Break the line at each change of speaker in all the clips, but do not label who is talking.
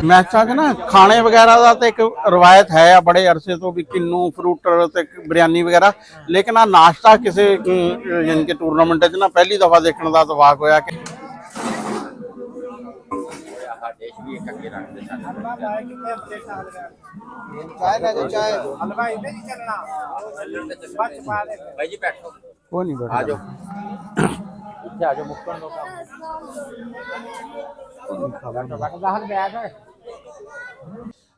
ਮੈਚਾਂ 'ਚ ਨਾ ਖਾਣੇ ਵਗੈਰਾ ਦਾ ਤੇ ਇੱਕ ਰਵਾਇਤ ਹੈ ਆ ਬੜੇ ਅਰਸੇ ਤੋਂ ਵੀ ਕਿੰਨੂ ਫਰੂਟਰ ਤੇ ਬਿਰਿਆਨੀ ਵਗੈਰਾ, ਲੇਕਿਨ ਆ ਨਾਸ਼ਤਾ ਕਿਸੇ ਯਾਨੀ ਕਿ ਟੂਰਨਾਮੈਂਟ 'ਚ ਨਾ ਪਹਿਲੀ ਦਫਾ ਦੇਖਣ ਦਾ ਇਤਫਾਕ ਹੋਇਆ ਕਿ ਕੋਈ ਨਹੀਂ ਬੈਠਾ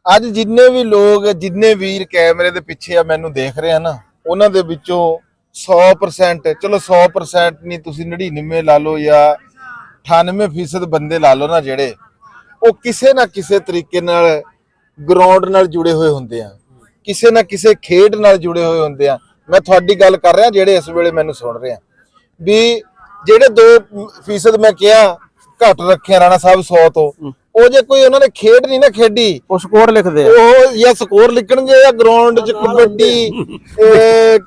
ਅੱਜ ਜਿੰਨੇ ਵੀ ਲੋਕ ਜਿੰਨੇ ਵੀਰ ਕੈਮਰੇ ਦੇ ਪਿੱਛੇ ਆ ਮੈਨੂੰ ਦੇਖ ਰਹੇ ਆ ਨਾ, ਉਹਨਾਂ ਦੇ ਵਿੱਚੋਂ 100% ਚਲੋ 100% ਨਹੀਂ, ਤੁਸੀਂ 99 ਲਾ ਲਓ ਜਾਂ 98% ਬੰਦੇ ਲਾ ਲਓ ਨਾ, ਜਿਹੜੇ ਉਹ ਕਿਸੇ ਨਾ ਕਿਸੇ ਤਰੀਕੇ ਨਾਲ ਗਰਾਊਂਡ ਨਾਲ ਜੁੜੇ ਹੋਏ ਹੁੰਦੇ ਆ, ਕਿਸੇ ਨਾ ਕਿਸੇ ਖੇਡ ਨਾਲ ਜੁੜੇ ਹੋਏ ਹੁੰਦੇ ਆ। ਮੈਂ ਤੁਹਾਡੀ ਗੱਲ ਕਰ ਰਿਹਾ ਜਿਹੜੇ ਇਸ ਵੇਲੇ ਮੈਨੂੰ ਸੁਣ ਰਹੇ ਆ, ਵੀ ਜਿਹੜੇ 2% ਮੈਂ ਕਿਹਾ ਘੱਟ ਰੱਖਿਆ ਰਾਣਾ ਸਾਹਿਬ 100 ਤੋਂ, ਉਹ ਜੇ ਕੋਈ ਉਹਨਾਂ ਨੇ ਖੇਡ ਨਹੀਂ ਨਾ ਖੇਡੀ,
ਉਹ ਸਕੋਰ ਲਿਖਦੇ ਆ,
ਉਹ ਜਾਂ ਸਕੋਰ ਲਿਖਣਗੇ ਜਾਂ ਗਰਾਊਂਡ 'ਚ ਕਬੱਡੀ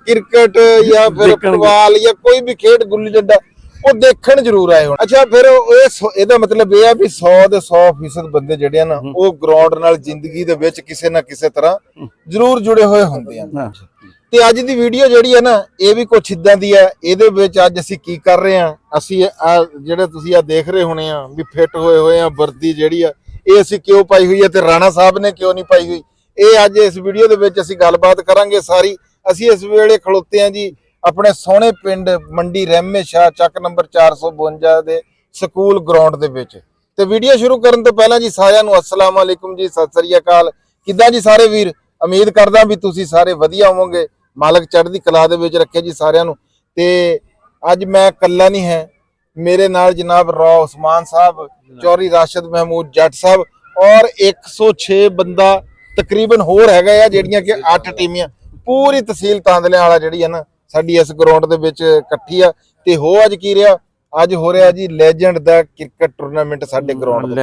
ਕ੍ਰਿਕਟ ਜਾਂ ਫਿਰ ਫੁੱਟਬਾਲ ਜਾਂ ਕੋਈ ਵੀ ਖੇਡ ਗੁੱਲੀ ਡੰਡਾ ਉਹ ਦੇਖਣ ਜ਼ਰੂਰ ਆਏ ਹੋਣ। ਅੱਛਾ, ਫਿਰ ਇਹਦਾ ਮਤਲਬ ਇਹ ਆ ਵੀ 100 ਦੇ 100% ਬੰਦੇ ਜਿਹੜੇ ਆ ਨਾ, ਉਹ ਗਰਾਊਂਡ ਨਾਲ ਜ਼ਿੰਦਗੀ ਦੇ ਵਿੱਚ ਕਿਸੇ ਨਾ ਕਿਸੇ ਤਰ੍ਹਾਂ ਜ਼ਰੂਰ ਜੁੜੇ ਹੋਏ ਹੁੰਦੇ ਆ। ਤੇ ਅੱਜ ਦੀ ਵੀਡੀਓ ਜਿਹੜੀ ਹੈ ਨਾ, ਇਹ ਵੀ ਕੁਛ ਇਦਾਂ ਦੀ ਹੈ। ਇਹਦੇ ਵਿੱਚ ਅੱਜ ਅਸੀਂ ਕੀ ਕਰ ਰਹੇ ਆ, ਅਸੀਂ ਜਿਹੜੇ ਤੁਸੀਂ ਆ ਦੇਖ ਰਹੇ ਹੋਣੇ ਆ ਵੀ ਫਿੱਟ ਹੋਏ ਆ, ਵਰਦੀ ਜਿਹੜੀ ਆ ਇਹ ਅਸੀਂ ਕਿਉਂ ਪਾਈ ਹੋਈ ਹੈ ਤੇ ਰਾਣਾ ਸਾਹਿਬ ਨੇ ਕਿਉਂ ਨਹੀਂ ਪਾਈ ਹੋਈ, ਇਹ ਅੱਜ ਇਸ ਵੀਡੀਓ ਦੇ ਵਿੱਚ ਅਸੀਂ ਗੱਲਬਾਤ ਕਰਾਂਗੇ ਸਾਰੀ। ਅਸੀਂ ਇਸ ਵੇਲੇ ਖਲੋਤੇ ਆ ਜੀ ਆਪਣੇ ਸੋਹਣੇ ਪਿੰਡ ਮੰਡੀ ਰਹਿਮੇ ਸ਼ਾਹ ਚੱਕ ਨੰਬਰ 452 ਦੇ ਸਕੂਲ ਗਰਾਊਂਡ ਦੇ ਵਿੱਚ। ਤੇ ਵੀਡੀਓ ਸ਼ੁਰੂ ਕਰਨ ਤੋਂ ਪਹਿਲਾਂ ਜੀ ਸਾਰਿਆਂ ਨੂੰ अस्सलाम वालेकुम जी, सत श्री अकाल। किद्दां जी सारे वीर, उम्मीद करदा भी तुसीं सारे वधिया होवोगे, मालक चढ़दी कला दे विच रखे जी सारिਆਂ ਨੂੰ। ਤੇ ਅੱਜ ਮੈਂ ਕੱਲਾ नहीं है, मेरे नाल जनाब रॉ उस्मान साहब, चौरी राशिद महमूद जट साहब और 106 ਬੰਦਾ तकरीबन होर हैगा ਆ, ਜਿਹੜੀਆਂ कि 8 ਟੀਮਾਂ ਪੂਰੀ ਤਹਿਸੀਲ ਤਾਂਦਲਿਆਂ ਵਾਲਾ ਜਿਹੜੀ ਹੈ ਨਾ ਸਾਡੀ ਇਸ ਗਰਾਊਂਡ ਦੇ ਵਿੱਚ ਇਕੱਠੀ ਆ। ਤੇ ਹੋ ਅੱਜ ਕੀ ਰਿਹਾ, ਅੱਜ ਹੋ ਰਿਹਾ ਜੀ ਲੈਜੈਂਡ ਦਾ ਕ੍ਰਿਕਟ ਟੂਰਨਾਮੈਂਟ ਸਾਡੇ ਗਰਾਊਂਡ ਦਾ,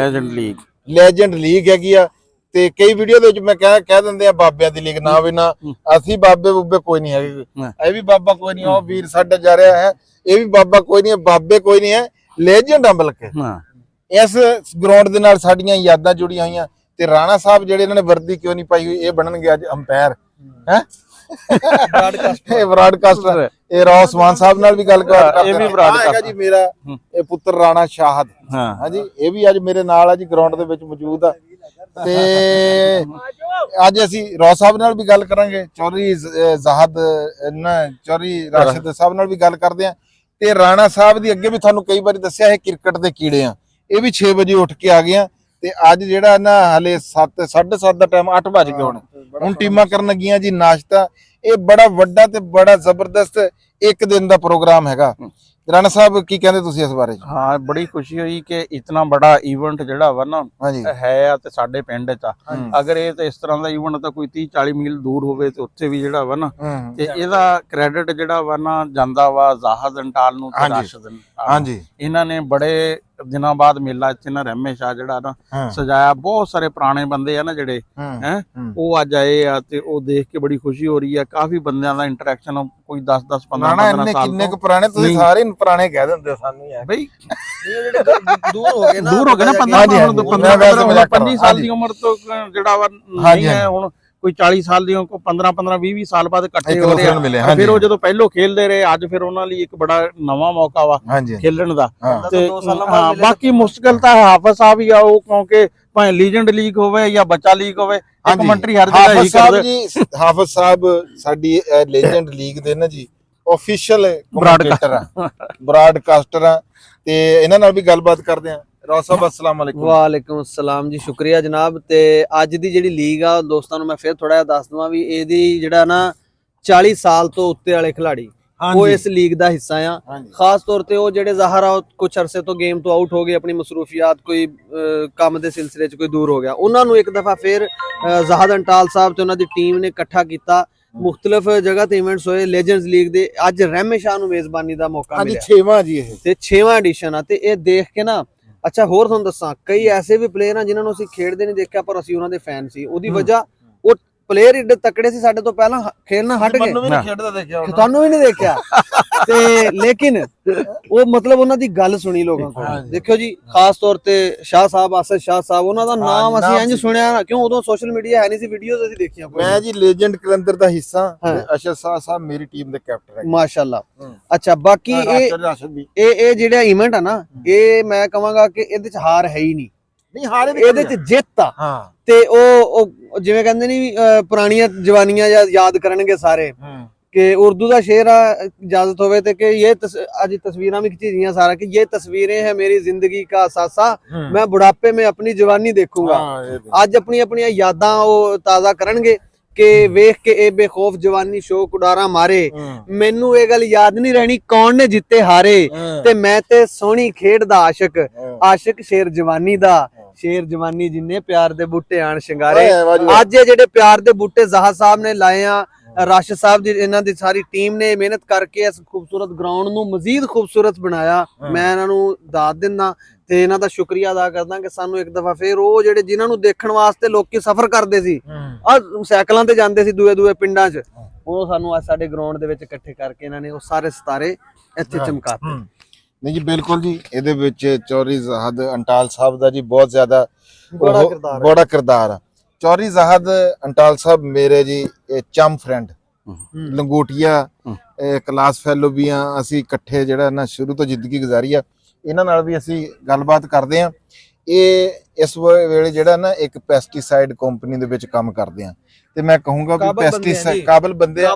ਲੈਜੈਂਡ ਲੀਗ ਹੈਗੀ ਆ। ਤੇ ਕਈ ਵੀਡੀਓ ਦੇ ਵਿੱਚ ਮੈਂ ਕਹਿ ਦਿੰਦੇ ਆ ਬਾਬਿਆਂ ਦੀ ਲੀਗ, ਨਾ ਵੀ ਨਾ ਅਸੀਂ ਬਾਬੇ ਬੁੱਬੇ ਕੋਈ ਨਹੀਂ ਹੈਗੇ, ਇਹ ਵੀ ਬਾਬਾ ਕੋਈ ਨਹੀਂ, ਉਹ ਵੀਰ ਸਾਡਾ ਜਾ ਰਿਹਾ ਹੈ, ਇਹ ਵੀ ਬਾਬਾ ਕੋਈ ਨਹੀਂ, ਬਾਬੇ ਕੋਈ ਨਹੀਂ ਹੈ, ਲੈਜੈਂਡ ਆ। ਬਲਕਿ ਇਸ ਗਰਾਊਂਡ ਦੇ ਨਾਲ ਸਾਡੀਆਂ ਯਾਦਾਂ ਜੁੜੀਆਂ ਹੋਈਆਂ। ਤੇ ਰਾਣਾ ਸਾਹਿਬ ਜਿਹੜੇ ਇਹਨਾਂ ਨੇ ਵਰਦੀ ਕਿਉਂ ਨਹੀਂ ਪਾਈ ਹੋਈ, ਇਹ ਬਣਨਗੇ ਅੱਜ ਅੰਪਾਇਰ ਹੈ ਬਰਾਡਕਾਸਟਰ। ਇਹ ਰॉ उस्मान ਸਾਹਿਬ ਨਾਲ ਵੀ ਗੱਲ ਕਰਦੇ ਜੀ, ਮੇਰਾ ਇਹ ਪੁੱਤਰ ਰਾਣਾ ਸ਼ਾਹਦ ਹਾਂਜੀ, ਇਹ ਵੀ ਅੱਜ ਮੇਰੇ ਨਾਲ ਆ ਜੀ ਗਰਾਊਂਡ ਦੇ ਵਿੱਚ ਮੌਜੂਦ ਆ। ਤੇ ਅੱਜ ਅਸੀਂ ਰॉ ਸਾਹਿਬ ਨਾਲ ਵੀ ਗੱਲ ਕਰਾਂਗੇ, ਚੌਰੀ ਜ਼ਾਹਦ ਚੌਰੀ ਰਾਸ਼ਿਦ ਸਾਹਿਬ ਨਾਲ ਵੀ ਗੱਲ ਕਰਦੇ ਆ। ਤੇ ਰਾਣਾ ਸਾਹਿਬ ਦੀ ਅੱਗੇ ਵੀ ਤੁਹਾਨੂੰ ਕਈ ਵਾਰੀ ਦੱਸਿਆ ਇਹ ਕ੍ਰਿਕਟ ਦੇ ਕੀੜੇ ਆ, ਇਹ ਵੀ 6 ਵਜੇ ਉੱਠ ਕੇ ਆ ਗਏ ਆ। ਤੇ ਅੱਜ ਜਿਹੜਾ ਨਾ ਹਲੇ 7:30 ਦਾ ਟਾਈਮ, 8 ਵੱਜ ਗਏ ਹੁਣ ਟੀਮਾਂ ਕਰਨ ਲੱਗੀਆਂ ਜੀ ਨਾਸ਼ਤਾ। ਇਹ ਬੜਾ ਵੱਡਾ ਤੇ ਬੜਾ ਜ਼ਬਰਦਸਤ ਇੱਕ ਦਿਨ ਦਾ ਪ੍ਰੋਗਰਾਮ ਹੈਗਾ। ਰਾਣਾ ਸਾਹਿਬ ਕੀ ਕਹਿੰਦੇ ਤੁਸੀਂ ਇਸ ਬਾਰੇ?
ਹਾਂ, ਬੜੀ ਖੁਸ਼ੀ ਹੋਈ ਕਿ ਇਤਨਾ ਬੜਾ ਇਵੈਂਟ ਜਿਹੜਾ ਵਾ ਨਾ ਹੈ ਆ ਤੇ ਸਾਡੇ ਪਿੰਡ 'ਚ ਆ। ਅਗਰ ਇਹ ਤੇ ਇਸ ਤਰ੍ਹਾਂ ਦਾ ਇਵੈਂਟ ਤਾਂ ਕੋਈ 30-40 ਮੀਲ ਦੂਰ ਹੋਵੇ ਤੇ ਉੱਥੇ ਵੀ ਜਿਹੜਾ ਵਾ ਨਾ, ਤੇ ਇਹਦਾ ਕ੍ਰੈਡਿਟ ਜਿਹੜਾ ਵਾ ਨਾ ਜਾਂਦਾ ਵਾ ਜ਼ਾਹਦ ਅੰਟਾਲ ਨੂੰ ਤੇ ਰਾਸ਼ਿਦ। ਹਾਂਜੀ, ਇਹਨਾਂ ਨੇ ਬੜੇ ਦਿਨਾਂ ਬਾਅਦ ਮੇਲਾ ਇੱਥੇ ਨਾ ਰਹਿਮੇ ਸ਼ਾਹ ਜਿਹੜਾ ਨਾ ਸਜਾਇਆ। ਬਹੁਤ ਸਾਰੇ ਪੁਰਾਣੇ ਬੰਦੇ ਆ ਨਾ ਜਿਹੜੇ ਹੈ, ਉਹ ਅੱਜ ਆਏ ਆ ਤੇ ਉਹ ਦੇਖ ਕੇ ਬੜੀ ਖੁਸ਼ੀ ਹੋ ਰਹੀ ਆ। ਕਾਫੀ ਬੰਦਿਆਂ ਦਾ ਇੰਟਰੈਕਸ਼ਨ, ਕੋਈ 10-10 15 ਸਾਲ
ਕਿੰਨੇ ਕੁ ਪੁਰਾਣੇ, ਤੁਸੀਂ ਸਾਰੇ ਪੁਰਾਣੇ ਕਹਿ ਦਿੰਦੇ ਹੋ ਸਾਨੂੰ ਯਾਰ ਬਈ,
ਇਹ ਜਿਹੜੇ ਦੂਰ ਹੋ ਗਏ ਨਾ 15 ਸਾਲ ਦੀ ਉਮਰ ਤੋਂ ਜਿਹੜਾ ਵਾ ਨਹੀਂ ਹੈ ਹੁਣ, ਕੋਈ 40 ਸਾਲ ਦੀ, 15 20 ਸਾਲ ਬਾਅਦ ਇਕੱਠੇ ਹੋ ਰਹੇ ਆ। ਫਿਰ ਉਹ ਜਦੋਂ ਪਹਿਲੋਂ ਖੇਲਦੇ ਰਹੇ, ਅੱਜ ਫਿਰ ਉਹਨਾਂ ਲਈ ਇੱਕ ਬੜਾ ਨਵਾਂ ਮੌਕਾ ਵਾ ਖੇਲਣ ਦਾ। ਤੇ ਬਾਕੀ ਮੁਸ਼ਕਲ ਤਾਂ ਹਾਫਿਜ਼ ਸਾਹਿਬ ਹੀ ਆ, ਉਹ ਕਿਉਂਕਿ ਭਾਵੇਂ ਲੀਜੈਂਡ ਲੀਗ ਹੋਵੇ ਜਾਂ ਬੱਚਾ ਲੀਗ ਹੋਵੇ, ਇੱਕ ਮੰਟਰੀ ਹਰ ਜਗ੍ਹਾ ਹੀ ਕਰਦੇ।
ਹਾਫਿਜ਼ ਸਾਹਿਬ ਸਾਡੀ ਲੀਜੈਂਡ ਲੀਗ ਦੇ ਨਾ ਜੀ ਆਫੀਸ਼ੀਅਲ ਬ੍ਰਾਡਕਾਸਟਰ ਆ। ਤੇ ਇਹਨਾਂ ਨਾਲ ਵੀ ਗੱਲਬਾਤ ਕਰਦੇ ਆ। ਰॉ साहब अस्सलाम वालेकुम।
वालेकुम अस्सलाम जी, शुक्रिया जनाब। ते अज दी जिहड़ी लीग आ दोस्तां नूं मैं फिर थोड़ा जिहा दस दवां भी इहदी जिहड़ा ना 40 साल तो उत्ते वाले खिलाड़ी वो इस लीग दा हिस्सा आ। खास तौर ते वो जिहड़े ज़ाहिर आ कुछ अरसे तो गेम तो आउट हो गए, अपनी मसरूफियात कोई काम दे सिलसिले च कोई दूर हो गया, उन्हां नूं एक दफ़ा फिर ज़ाहद अंटाल साहब ते उन्हां दी टीम ने इकट्ठा कीता। मुख्तलिफ जगह ते इवेंट्स होए, लेजेंड्स लीग दे अज रहमे शाह नूं मेज़बानी दा मौका मिलिया।
6वां जी
ते 6वां एडिशन आ। ते इह देख के ना अच्छा होर तुहानूं दस्सां, कई ऐसे भी प्लेयर हैं जिन्हां नूं असीं खेडदे नहीं देखिया पर असीं उन्हां दे फैन सी। ਉਹਦੀ ਵਜ੍ਹਾ ਉਹ ਪਲੇਅਰ ਏਡੇ ਤਕੜੇ ਸੀ ਸਾਡੇ ਤੋਂ ਪਹਿਲਾਂ ਖੇਲਣਾ ਹਟ ਗਏ।
ਮੈਨੂੰ ਵੀ ਨਹੀਂ ਖੇਡਦਾ ਦੇਖਿਆ
ਤੁਹਾਨੂੰ ਵੀ ਨਹੀਂ ਦੇਖਿਆ ਤੇ ਲੇਕਿਨ ਉਹ ਮਤਲਬ ਉਹਨਾਂ ਦੀ ਗੱਲ ਸੁਣੀ ਲੋਕਾਂ ਕੋਲ। ਦੇਖਿਓ ਜੀ, ਖਾਸ ਤੌਰ ਤੇ ਸ਼ਾਹ ਸਾਹਿਬ, ਆਸਦ ਸ਼ਾਹ ਸਾਹਿਬ, ਉਹਨਾਂ ਦਾ ਨਾਮ ਅਸੀਂ ਇੰਜ ਸੁਣਿਆ ਨਾ, ਕਿਉਂ ਉਦੋਂ ਸੋਸ਼ਲ ਮੀਡੀਆ ਹੈ ਨਹੀਂ ਸੀ, ਵੀਡੀਓਜ਼ ਅਸੀਂ ਦੇਖੀਆਂ।
ਮੈਂ ਜੀ ਲੈਜੈਂਡ ਕਲੰਦਰ ਦਾ ਹਿੱਸਾ, ਅਸ਼ਰ ਸ਼ਾਹ ਸਾਹਿਬ ਮੇਰੀ ਟੀਮ ਦੇ ਕੈਪਟਨ ਹੈ
ਮਾਸ਼ਾਅੱਲਾ। ਅੱਛਾ, ਬਾਕੀ ਇਹ ਜਿਹੜਾ ਇਵੈਂਟ ਆ ਨਾ, ਇਹ ਮੈਂ ਕਹਾਂਗਾ ਕਿ ਇਹਦੇ ਚ ਹਾਰ ਹੈ ਹੀ ਨਹੀਂ, ਇਹਦੇ ਚ ਜਿੱਤ ਆ। ਤੇ ਉਹ ਜਿਵੇਂ ਕਹਿੰਦੇ ਨਹੀਂ ਪੁਰਾਣੀਆਂ ਜਵਾਨੀਆਂ ਯਾਦ ਕਰਨਗੇ ਸਾਰੇ, ਕਿ ਉर्दू ਦਾ ਸ਼ੇਰ ਆ, ਇਜਾਜ਼ਤ ਹੋਵੇ ਤੇ ਕਿ ਇਹ ਅੱਜ ਤਸਵੀਰਾਂ ਵੀ ਖਿੱਚੀਆਂ ਸਾਰਾ, ਕਿ ਇਹ ਤਸਵੀरें है मेरी जिंदगी का असासा, मैं बुढ़ापे में अपनी जवानी देखूंगा। ਅੱਜ ਆਪਣੀਆਂ ਯਾਦਾਂ ਉਹ ਤਾਜ਼ਾ ਕਰਨਗੇ ਕਿ ਵੇਖ ਕੇ ਇਹ ਬੇਖੌਫ ਜਵਾਨੀ ਸ਼ੌਕ ਉਡਾਰਾ ਮਾਰੇ, ਮੈਨੂੰ ਇਹ ਗੱਲ ਯਾਦ ਨਹੀਂ ਰਹਿਣੀ ਕੌਣ ਨੇ ਜਿੱਤੇ ਹਾਰੇ, ਤੇ ਮੈਂ ਤੇ ਸੋਹਣੀ ਖੇਡ ਦਾ ਆਸ਼ਿਕ ਸ਼ੇਰ ਜਵਾਨੀ ਦਾ, ਸ਼ੇਰ ਜਵਾਨੀ ਜਿੰਨੇ ਪਿਆਰ ਦੇ ਬੂਟੇ ਆਣ ਸ਼ਿੰਗਾਰੇ। ਅੱਜ ਇਹ ਜਿਹੜੇ ਪਿਆਰ ਦੇ ਬੂਟੇ ਜ਼ਾਹਰ ਸਾਹਿਬ ਨੇ ਲਾਏ ਆ, ਰਾਸ਼ਦ ਸਾਹਿਬ ਜੀ, ਇਹਨਾਂ ਦੀ ਸਾਰੀ ਟੀਮ ਨੇ ਮਿਹਨਤ ਕਰਕੇ ਇਸ ਖੂਬਸੂਰਤ ਗਰਾਊਂਡ ਨੂੰ ਮਜ਼ੀਦ ਖੂਬਸੂਰਤ ਬਣਾਇਆ। ਮੈਂ ਇਹਨਾਂ ਨੂੰ ਦਾਦ ਦਿੰਦਾ ਤੇ ਇਹਨਾਂ ਦਾ ਸ਼ੁਕਰੀਆ ਅਦਾ ਕਰਦਾ ਕਿ ਸਾਨੂੰ ਇੱਕ ਦਫਾ ਫੇਰ ਉਹ ਜਿਹੜੇ ਜਿਨ੍ਹਾਂ ਨੂੰ ਦੇਖਣ ਵਾਸਤੇ ਲੋਕੀ ਸਫ਼ਰ ਕਰਦੇ ਸੀ, ਆ ਸਾਈਕਲਾਂ ਤੇ ਜਾਂਦੇ ਸੀ ਦੂਏ ਪਿੰਡਾਂ 'ਚ, ਉਹ ਸਾਨੂੰ ਅੱਜ ਸਾਡੇ ਗਰਾਊਂਡ ਦੇ ਵਿੱਚ ਇਕੱਠੇ ਕਰਕੇ ਇਹਨਾਂ ਨੇ ਉਹ ਸਾਰੇ ਸਿਤਾਰੇ ਇੱਥੇ ਚਮਕਾਤੇ।
ਨਹੀਂ ਜੀ ਬਿਲਕੁਲ ਜੀ, ਇਹਦੇ ਵਿੱਚ ਚੌਧਰੀ ਜ਼ਾਹਦ ਅੰਟਾਲ ਸਾਹਿਬ ਦਾ ਜੀ ਬਹੁਤ ਜ਼ਿਆਦਾ ਬੜਾ ਕਿਰਦਾਰ ਆ। ਚੌਧਰੀ ਜ਼ਾਹਦ ਅੰਟਾਲ ਸਾਹਿਬ ਮੇਰੇ ਜੀ ਚਮ ਫਰੈਂਡ, ਲੰਗੋਟੀਆ ਕਲਾਸ ਫੈਲੋ ਵੀ ਆ, ਅਸੀਂ ਇਕੱਠੇ ਜਿਹੜਾ ਨਾ ਸ਼ੁਰੂ ਤੋਂ ਜ਼ਿੰਦਗੀ ਗੁਜ਼ਾਰੀ ਆ, ਇਹਨਾਂ ਨਾਲ ਵੀ ਅਸੀਂ ਗੱਲਬਾਤ ਕਰਦੇ ਆ। ਇਹ ਇਸ ਵੇਲੇ ਜਿਹੜਾ ਨਾ ਇੱਕ ਪੈਸਟੀਸਾਈਡ ਕੰਪਨੀ ਦੇ ਵਿੱਚ ਕੰਮ ਕਰਦੇ ਆ, ਤੇ ਮੈਂ ਕਹੂੰਗਾ ਵੀ ਪੈਸਟੀਸਾਈਡ ਕਾਬਲ ਬੰਦੇ ਆ।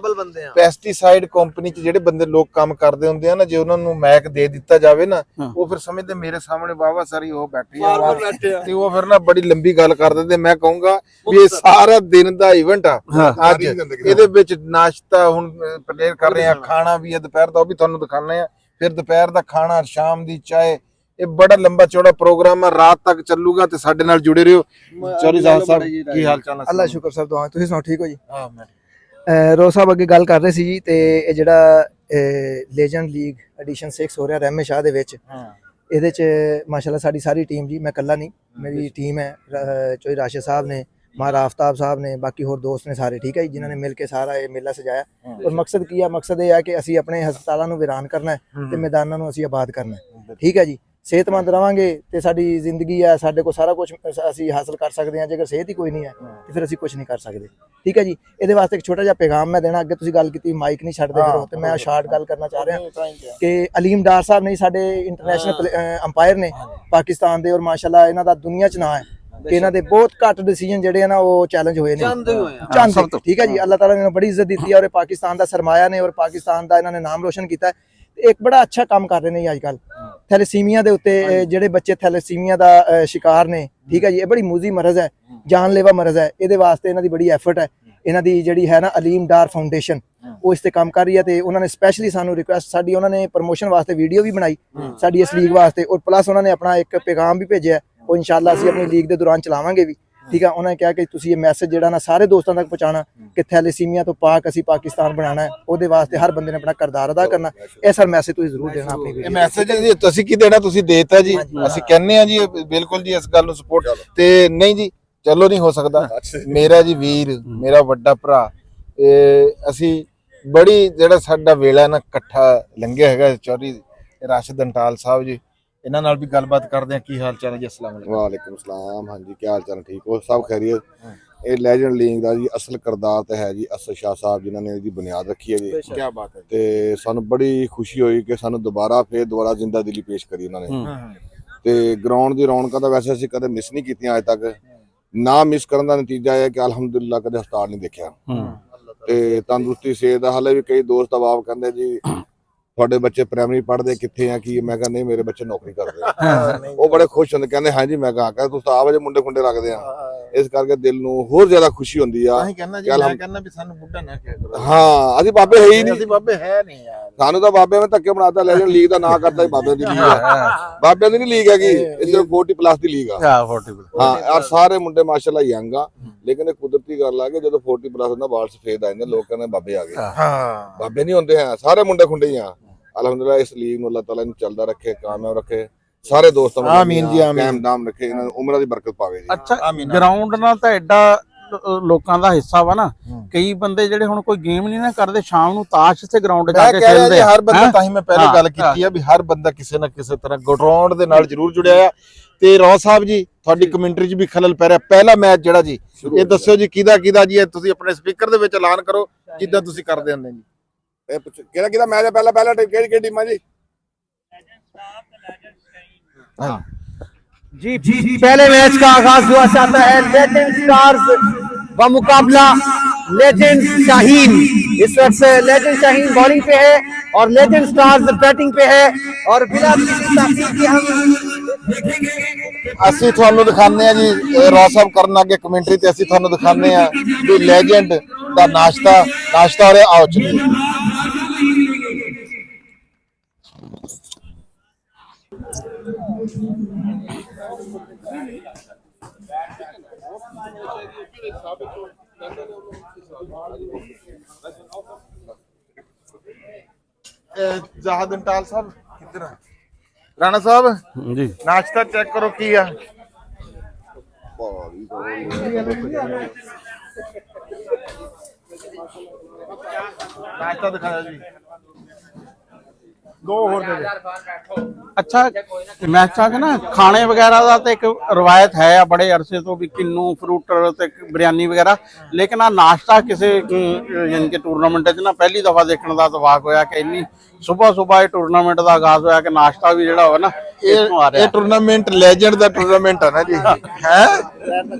ਪੈਸਟੀਸਾਈਡ ਕੰਪਨੀ 'ਚ ਜਿਹੜੇ ਬੰਦੇ ਲੋਕ ਕੰਮ ਕਰਦੇ ਹੁੰਦੇ ਆ ਨਾ, ਜੇ ਉਹਨਾਂ ਨੂੰ ਮੈਕ ਦੇ ਦਿੱਤਾ ਜਾਵੇ ਨਾ, ਉਹ ਫਿਰ ਸਮਝਦੇ ਮੇਰੇ ਸਾਹਮਣੇ ਵਾਵਾ ਸਾਰੀ ਉਹ ਬੈਠੀ ਆ, ਤੇ ਉਹ ਫਿਰ ਨਾ ਬੜੀ ਲੰਬੀ ਗੱਲ ਕਰ ਦਿੰਦੇ। ਮੈਂ ਕਹੂੰਗਾ ਵੀ ਇਹ ਸਾਰਾ ਦਿਨ ਦਾ ਇਵੈਂਟ ਆ ਅੱਜ, ਇਹਦੇ ਵਿੱਚ ਨਾਸ਼ਤਾ ਹੁਣ ਪ੍ਰੇਅਰ ਕਰ ਰਹੇ ਆ, ਖਾਣਾ ਵੀ ਆ ਦੁਪਹਿਰ ਦਾ, ਉਹ ਵੀ ਤੁਹਾਨੂੰ ਦਿਖਾਣੇ ਆ, ਫਿਰ ਦੁਪਹਿਰ ਦਾ ਖਾਣਾ, ਸ਼ਾਮ ਦੀ ਚਾय, ਇਹ ਬੜਾ ਲੰਬਾ ਚੌੜਾ ਪ੍ਰੋਗਰਾਮ ਹੈ, ਰਾਤ ਤੱਕ ਚੱਲੂਗਾ, ਤੇ ਸਾਡੇ ਨਾਲ ਜੁੜੇ ਰਹੋ। ਚੌਧਰੀ ਸਾਹਿਬ ਕੀ ਹਾਲ ਚਾਲ ਹੈ?
ਅੱਲਾ ਸ਼ੁਕਰ ਸਾਹਿਬ, ਦੁਆ ਤੁਸੀਂ ਸੁਣਾਓ, ਠੀਕ ਹੋ ਜੀ? ਹਾਂ ਮੈਂ ਰੋਜ਼ ਸਾਹਿਬ ਅੱਗੇ ਗੱਲ ਕਰ ਰਹੇ ਸੀ ਜੀ, ਤੇ ਇਹ ਜਿਹੜਾ ਲੈਜੈਂਡ ਲੀਗ ਐਡੀਸ਼ਨ 6 ਹੋ ਰਿਹਾ ਰਹਿਮੇ ਸ਼ਾਹ ਦੇ ਵਿੱਚ, ਇਹਦੇ ਚ ਮਾਸ਼ਾਅੱਲਾ ਸਾਡੀ ਸਾਰੀ ਟੀਮ ਜੀ, ਮੈਂ ਇਕੱਲਾ ਨਹੀਂ, ਮੇਰੀ ਟੀਮ ਹੈ, ਚੌਧਰੀ ਰਾਸ਼ਦ ਸਾਹਿਬ ਨੇ, ਮਾਰਾ ਆਫਤਾਬ ਸਾਹਿਬ ਨੇ, ਬਾਕੀ ਹੋਰ ਦੋਸਤ ਨੇ ਸਾਰੇ, ਠੀਕ ਹੈ ਜੀ, ਜਿਨ੍ਹਾਂ ਨੇ ਮਿਲ ਕੇ ਸਾਰਾ ਇਹ ਮੇਲਾ ਸਜਾਇਆ। ਔਰ ਮਕਸਦ ਕੀ ਹੈ? ਮਕਸਦ ਇਹ ਹੈ ਕਿ ਅਸੀਂ ਆਪਣੇ ਹਸਪਤਾਲਾਂ ਨੂੰ ਵੀਰਾਨ ਕਰਨਾ ਹੈ ਤੇ ਮੈਦਾਨਾਂ ਨੂੰ ਅਸੀਂ ਆਬਾਦ ਕਰਨਾ ਹੈ, ਠੀਕ ਹੈ ਜੀ। ਸਿਹਤਮੰਦ ਰਵਾਂਗੇ ਤੇ ਸਾਡੀ ਜ਼ਿੰਦਗੀ ਹੈ, ਸਾਡੇ ਕੋਲ ਸਾਰਾ ਕੁਝ ਅਸੀਂ ਹਾਸਲ ਕਰ ਸਕਦੇ ਹਾਂ। ਜੇਕਰ ਸਿਹਤ ਹੀ ਕੋਈ ਨਹੀਂ ਹੈ ਤੇ ਫਿਰ ਅਸੀਂ ਕੁਝ ਨਹੀਂ ਕਰ ਸਕਦੇ, ਠੀਕ ਹੈ ਜੀ। ਇਹਦੇ ਵਾਸਤੇ ਇੱਕ ਛੋਟਾ ਜਿਹਾ ਪੈਗਾਮ ਮੈਂ ਦੇਣਾ। ਅੱਗੇ ਤੁਸੀਂ ਗੱਲ ਕੀਤੀ ਮਾਈਕ ਨਹੀਂ ਛੱਡਦੇ ਫਿਰ, ਤੇ ਮੈਂ ਸ਼ਾਰਟ ਗੱਲ ਕਰਨਾ ਚਾਹ ਰਿਹਾ ਕਿ ਅਲੀਮ ਡਾਰ ਸਾਹਿਬ ਨੇ ਸਾਡੇ ਇੰਟਰਨੈਸ਼ਨਲ ਅੰਪਾਇਰ ਨੇ ਪਾਕਿਸਤਾਨ ਦੇ, ਔਰ ਮਾਸ਼ਾਅੱਲਾ ਇਹਨਾਂ ਦਾ ਦੁਨੀਆ 'ਚ ਨਾਂ ਹੈ ਕਿ ਇਹਨਾਂ ਦੇ ਬਹੁਤ ਘੱਟ ਡਿਸੀਜਨ ਜਿਹੜੇ ਆ ਨਾ ਉਹ ਚੈਲੰਜ ਹੋਏ ਨੇ, ਚੰਦ, ਠੀਕ ਹੈ ਜੀ। ਅੱਲਾਹ ਤਾਲਾ ਨੇ ਇਹਨਾਂ ਨੂੰ ਬੜੀ ਇੱਜ਼ਤ ਦਿੱਤੀ ਹੈ, ਔਰ ਪਾਕਿਸਤਾਨ ਦਾ ਸਰਮਾਇਆ ਨੇ, ਔਰ ਪਾਕਿਸਤਾਨ ਦਾ ਇਹਨਾਂ ਨੇ ਨਾਮ ਰੋਸ਼ਨ ਕੀਤਾ ਹੈ। ਇੱਕ ਬੜਾ ਅੱਛਾ ਕੰਮ ਕਰ ਰਹੇ ਨੇ ਅੱਜ ਕੱਲ ਥੈਲੇਸੀਮੀਆ ਦੇ ਉੱਤੇ, ਜਿਹੜੇ ਬੱਚੇ ਥੈਲੇਸੀਮੀਆ ਦਾ ਸ਼ਿਕਾਰ ਨੇ, ਠੀਕ ਹੈ ਜੀ, ਇਹ ਬੜੀ ਮੂਜ਼ੀ ਮਰਜ਼ ਹੈ, ਜਾਨਲੇਵਾ ਮਰਜ਼ ਹੈ। ਇਹਦੇ ਵਾਸਤੇ ਇਹਨਾਂ ਦੀ ਬੜੀ ਐਫਰਟ ਹੈ, ਇਹਨਾਂ ਦੀ ਜਿਹੜੀ ਹੈ ਨਾ ਅਲੀਮ ਡਾਰ ਫਾਊਂਡੇਸ਼ਨ, ਉਹ ਇਸ ਤੇ ਕੰਮ ਕਰ ਰਹੀ ਹੈ। ਤੇ ਉਹਨਾਂ ਨੇ ਸਪੈਸ਼ਲੀ ਸਾਨੂੰ ਰਿਕੁਐਸਟ, ਸਾਡੀ ਉਹਨਾਂ ਨੇ ਪ੍ਰਮੋਸ਼ਨ ਵਾਸਤੇ ਵੀਡੀਓ ਵੀ ਬਣਾਈ ਸਾਡੀ ਇਸ ਲੀਗ ਵਾਸਤੇ, ਔਰ ਪਲੱਸ ਉਹਨਾਂ ਨੇ ਆਪਣਾ ਇੱਕ ਪੈਗਾਮ ਵੀ ਭੇਜਿਆ, ਉਹ ਇਨਸ਼ਾਅੱਲਾ ਅਸੀਂ ਆਪਣੀ ਲੀਗ ਦੇ ਦੌਰਾਨ ਚਲਾਵਾਂਗੇ ਵੀ, ਠੀਕ ਹੈ। ਉਹਨਾਂ ਨੇ ਕਿਹਾ ਕਿ ਤੁਸੀਂ ਇਹ ਮੈਸੇਜ ਜਿਹੜਾ ਨਾ ਸਾਰੇ ਦੋਸਤਾਂ ਤੱਕ ਪਹੁੰਚਾਉਣਾ ਕਿ ਥੈਲੇਸੀਮੀਆ ਤੋਂ ਪਾਕ ਅਸੀਂ ਪਾਕਿਸਤਾਨ ਬਣਾਉਣਾ ਹੈ, ਉਹਦੇ ਵਾਸਤੇ ਹਰ ਬੰਦੇ ਨੇ ਆਪਣਾ ਕਿਰਦਾਰ ਅਦਾ ਕਰਨਾ। ਇਹ ਸਰ ਮੈਸੇਜ ਤੁਸੀਂ ਜ਼ਰੂਰ ਦੇਣਾ ਆਪਣੀ ਵੀਡੀਓ।
ਇਹ ਮੈਸੇਜ ਜੀ ਤੁਸੀਂ ਕੀ ਦੇਣਾ, ਤੁਸੀਂ ਦੇਤਾ ਜੀ, ਅਸੀਂ ਕਹਿੰਨੇ ਆ ਜੀ ਬਿਲਕੁਲ ਜੀ ਇਸ ਗੱਲ ਨੂੰ ਸਪੋਰਟ। ਤੇ ਨਹੀਂ ਜੀ ਚਲੋ ਨਹੀਂ ਹੋ ਸਕਦਾ, ਮੇਰਾ ਜੀ ਵੀਰ, ਮੇਰਾ ਵੱਡਾ ਭਰਾ, ਅਸੀਂ ਬੜੀ ਜਿਹੜਾ ਸਾਡਾ ਵੇਲਾ ਨਾ ਇਕੱਠਾ ਲੰਘਿਆ ਹੈਗਾ। ਚੌਧਰੀ ਰਾਸ਼ਦ ਅੰਟਾਲ ਸਾਹਿਬ ਜੀ, ਇਹਨਾਂ ਨਾਲ ਵੀ ਗੱਲਬਾਤ ਕਰਦੇ ਆ। ਕੀ ਹਾਲ ਚਾਲ ਹੈ ਜੀ? अस्सलाम वालेकुम।
वालेकुम सलाम। हाँ जी, क्या हाल चाल? ठीक हो सब? खैरियत। ਇਹ ਲੈਜੈਂਡ ਲੀਗ ਦਾ ਜੀ ਅਸਲ ਕਿਰਦਾਰ ਤੇ ਹੈ ਜੀ ਅਸਦ ਸ਼ਾਹ ਸਾਹਿਬ, ਜਿਨ੍ਹਾਂ ਨੇ ਇਹਦੀ ਬੁਨਿਆਦ ਰੱਖੀ ਹੈ ਜੀ।
ਕੀ ਬਾਤ ਹੈ।
ਤੇ ਸਾਨੂੰ ਬੜੀ ਖੁਸ਼ੀ ਹੋਈ ਕਿ ਸਾਨੂੰ ਦੁਬਾਰਾ ਜ਼ਿੰਦਾ ਦਿਲੀ ਪੇਸ਼ ਕਰੀ ਉਹਨਾਂ ਨੇ। ਤੇ ਗਰਾਊਂਡ ਦੀ ਰੌਣਕਾਂ ਤਾਂ ਵੈਸੇ ਅਸੀਂ ਕਦੇ ਮਿਸ ਨਹੀਂ ਕੀਤੀਆਂ ਅੱਜ ਤੱਕ। ਨਾ ਮਿਸ ਕਰਨ ਦਾ ਨਤੀਜਾ ਇਹ ਹੈ ਕਿ ਅਲਹਮਦੁਲਿਲਾ ਕਦੇ ਹਸਪਤਾਲ ਨਹੀਂ ਦੇਖਿਆ। ਤੇ ਤੰਦਰੁਸਤੀ ਸਿਹਤ ਦਾ ਹਾਲੇ ਵੀ ਕਈ ਦੋਸਤ ਆਵਾਬ ਕਹਿੰਦੇ ਜੀ ਤੁਹਾਡੇ ਬੱਚੇ ਪ੍ਰਾਇਮਰੀ ਪੜ੍ਹਦੇ ਕਿੱਥੇ ਆ ਕੀ? ਮੈਂ ਕਿਹਾ ਨਹੀਂ, ਮੇਰੇ ਬੱਚੇ ਨੌਕਰੀ ਕਰਦੇ। ਉਹ ਬੜੇ ਖੁਸ਼ ਹੁੰਦੇ, ਕਹਿੰਦੇ ਹਾਂਜੀ। ਮੈਂ ਕਿਹਾ ਤੁਸੀਂ ਆਪ ਜੇ ਮੁੰਡੇ ਖੁੰਡੇ ਲੱਗਦੇ ਆ, ਇਸ ਕਰਕੇ ਦਿਲ ਨੂੰ ਹੋਰ ਜ਼ਿਆਦਾ ਖੁਸ਼ੀ ਹੁੰਦੀ ਆ।
ਮੈਂ ਕਹਿੰਦਾ ਵੀ ਸਾਨੂੰ ਬੁੱਢਾ ਨਾ ਕਿਹਾ ਕਰੋ।
ਹਾਂ, ਅਸੀਂ ਬਾਬੇ ਹੈ ਹੀ ਨਹੀਂ,
ਅਸੀਂ ਬਾਬੇ ਹੈ ਨਹੀਂ ਯਾਰ।
ਸਾਨੂੰ ਤਾਂ ਬਾਬੇ ਨੇ ਧੱਕੇ ਬਣਾਤਾ। ਲੈਜੈਂਡ ਲੀਗ ਦਾ ਨਾਂ ਕਰਦਾ ਬਾਬਿਆਂ ਦੀ ਲੀਗ ਆ। ਬਾਬਿਆਂ ਦੀ ਨਹੀਂ ਲੀਗ ਹੈਗੀ, ਇਹ ਸਿਰਫ 40+ ਦੀ ਲੀਗ ਆ। ਹਾਂ, ਔਰ ਸਾਰੇ ਮੁੰਡੇ ਮਾਸ਼ਾਅੱਲਾ ਯੰਗ ਆ। ਲੇਕਿਨ ਇਹ ਕੁਦਰਤੀ ਗੱਲ ਆ ਕਿ ਜਦੋਂ 40+ ਹੁੰਦਾ ਵਾਲ ਸਫੇਦ ਆ ਜਾਂਦੇ, ਲੋਕ ਕਹਿੰਦੇ ਬਾਬੇ ਆ ਗਏ। ਹਾਂ, ਬਾਬੇ ਨਹੀਂ ਹੁੰਦੇ ਆ, ਸਾਰੇ ਮੁੰਡੇ ਖੁੰਡੇ ਹੀ ਆ। ਅਲਹਮਦੁਲਿਲਾ ਇਸ ਲੀਗ ਨੂੰ ਅੱਲਾਹ ਤਾਲਾ ਨੂੰ ਚੱਲਦਾ ਰੱਖੇ, ਕਾਮਯਾਬ ਰੱਖੇ, ਸਾਰੇ ਦੋਸਤਾਂ ਨੂੰ
ਆਮੀਨ ਜੀ, ਆਮੀਨ।
ਕਾਇਮ ਦਾਮ ਰੱਖੇ, ਇਹਨਾਂ ਨੂੰ ਉਮਰਾਂ ਦੀ ਬਰਕਤ ਪਾਵੇ ਜੀ।
ਅੱਛਾ, ਗਰਾਊਂਡ ਨਾਲ ਤਾਂ ਐਡਾ ਲੋਕਾਂ ਦਾ ਹਿੱਸਾ ਵਾ ਨਾ। ਕਈ ਬੰਦੇ ਜਿਹੜੇ ਹੁਣ ਕੋਈ ਗੇਮ ਨਹੀਂ ਨਾ ਕਰਦੇ, ਸ਼ਾਮ ਨੂੰ ਤਾਸ਼ ਇੱਥੇ ਗਰਾਊਂਡ ਜਾ
ਮੈਂ
ਕੇ
ਕਹਿ ਰਿਹਾ
ਖੇਡਦੇ
ਜੀ
ਆ।
ਹਰ ਬੰਦਾ, ਤਾਂ ਹੀ ਮੈਂ ਪਹਿਲੇ
ਹਾਂ,
ਗੱਲ ਕੀਤੀ ਆ ਵੀ ਹਰ ਬੰਦਾ ਕਿਸੇ ਨਾ ਕਿਸੇ ਤਰ੍ਹਾਂ ਗਰਾਊਂਡ ਦੇ ਨਾਲ ਜ਼ਰੂਰ ਜੁੜਿਆ ਆ। ਤੇ ਰੌ ਸਾਹਿਬ ਜੀ, ਤੁਹਾਡੀ ਕਮੈਂਟਰੀ 'ਚ ਵੀ ਖਲਲ ਪੈ ਰਿਹਾ। ਪਹਿਲਾ ਮੈਚ ਜਿਹੜਾ ਜੀ, ਇਹ ਦੱਸਿਓ ਜੀ ਕਿਹਦਾ ਜੀ, ਇਹ ਤੁਸੀਂ ਆਪਣੇ ਸਪੀਕਰ ਦੇ ਵਿੱਚ ਐਲਾਨ ਕਰੋ ਜਿੱਦਾਂ ਤੁਸੀਂ ਕਰਦੇ ਹੁੰਦੇ ਜੀ।
ਇਹ ਕਿਹਦਾ ਮੈਚ ਹੈ? ਪਹਿਲਾ ਕਿਹੜੀ ਟੀਮਾਂ ਜੀ?
हाँ
जी पहले मैच का आगाज हुआ चाहता है लेजेंड स्टार्स व मुकाबला लेजेंड शाहीन। इस वक्त लेजेंड शाहीन बॉलिंग पे है और लेजेंड स्टार्स बैटिंग पे है और बिना किसी ताकीद के हम
ਅਸੀਂ ਤੁਹਾਨੂੰ ਦਿਖਾਉਂਦੇ ਆ ਜੀ, ਰੌ ਸਾਹਿਬ ਕਰਨ ਅੱਗੇ ਕਮੈਂਟਰੀ ਤੇ ਅਸੀਂ ਤੁਹਾਨੂੰ ਦਿਖਾਉਂਦੇ ਆ ਵੀ ਲੈਜੈਂਡ ਦਾ ਨਾਸ਼ਤਾ ਹੋ ਰਿਹਾ। ਆਓ ਚਲੀਏ। ਜਹਾਦਨ ਟਾਲ ਸਾਹਿਬ ਕਿੱਧਰ ਆ? ਰਾਣਾ ਸਾਹਿਬ
ਜੀ
ਨਾਸ਼ਤਾ ਚੈੱਕ ਕਰੋ ਕੀ ਆ। ਨਾਸ਼ਤਾ ਦਿਖਾਇਆ ਜੀ, 2 ਹੋਰ ਦੇ ਦਿਓ।
ਅੱਛਾ, ਮੈਚਾਂ 'ਚ ਨਾ ਖਾਣੇ ਵਗੈਰਾ ਦਾ ਤੇ ਇੱਕ ਰਵਾਇਤ ਹੈ ਆ ਬੜੇ ਅਰਸੇ ਤੋਂ ਵੀ ਕਿੰਨੂ ਫਰੂਟਰ ਤੇ ਬਿਰਿਆਨੀ ਵਗੈਰਾ, ਲੇਕਿਨ ਆ ਨਾਸ਼ਤਾ ਕਿਸੇ ਯਾਨੀ ਕਿ ਟੂਰਨਾਮੈਂਟ 'ਚ ਨਾ ਪਹਿਲੀ ਦਫਾ ਦੇਖਣ ਦਾ ਇਤਫਾਕ ਹੋਇਆ ਕਿ ਇੰਨੀ ਸੁਬਾਹ ਇਹ ਟੂਰਨਾਮੈਂਟ ਦਾ ਆਗਾਜ਼ ਹੋਇਆ ਕਿ ਨਾਸ਼ਤਾ ਵੀ ਜਿਹੜਾ ਹੋਇਆ ਨਾ ਇੱਥੋਂ ਆ ਰਿਹਾ।
ਇਹ ਟੂਰਨਾਮੈਂਟ ਲੈਜੈਂਡ ਦਾ ਟੂਰਨਾਮੈਂਟ ਹੈ ਨਾ ਜੀ। ਹੈ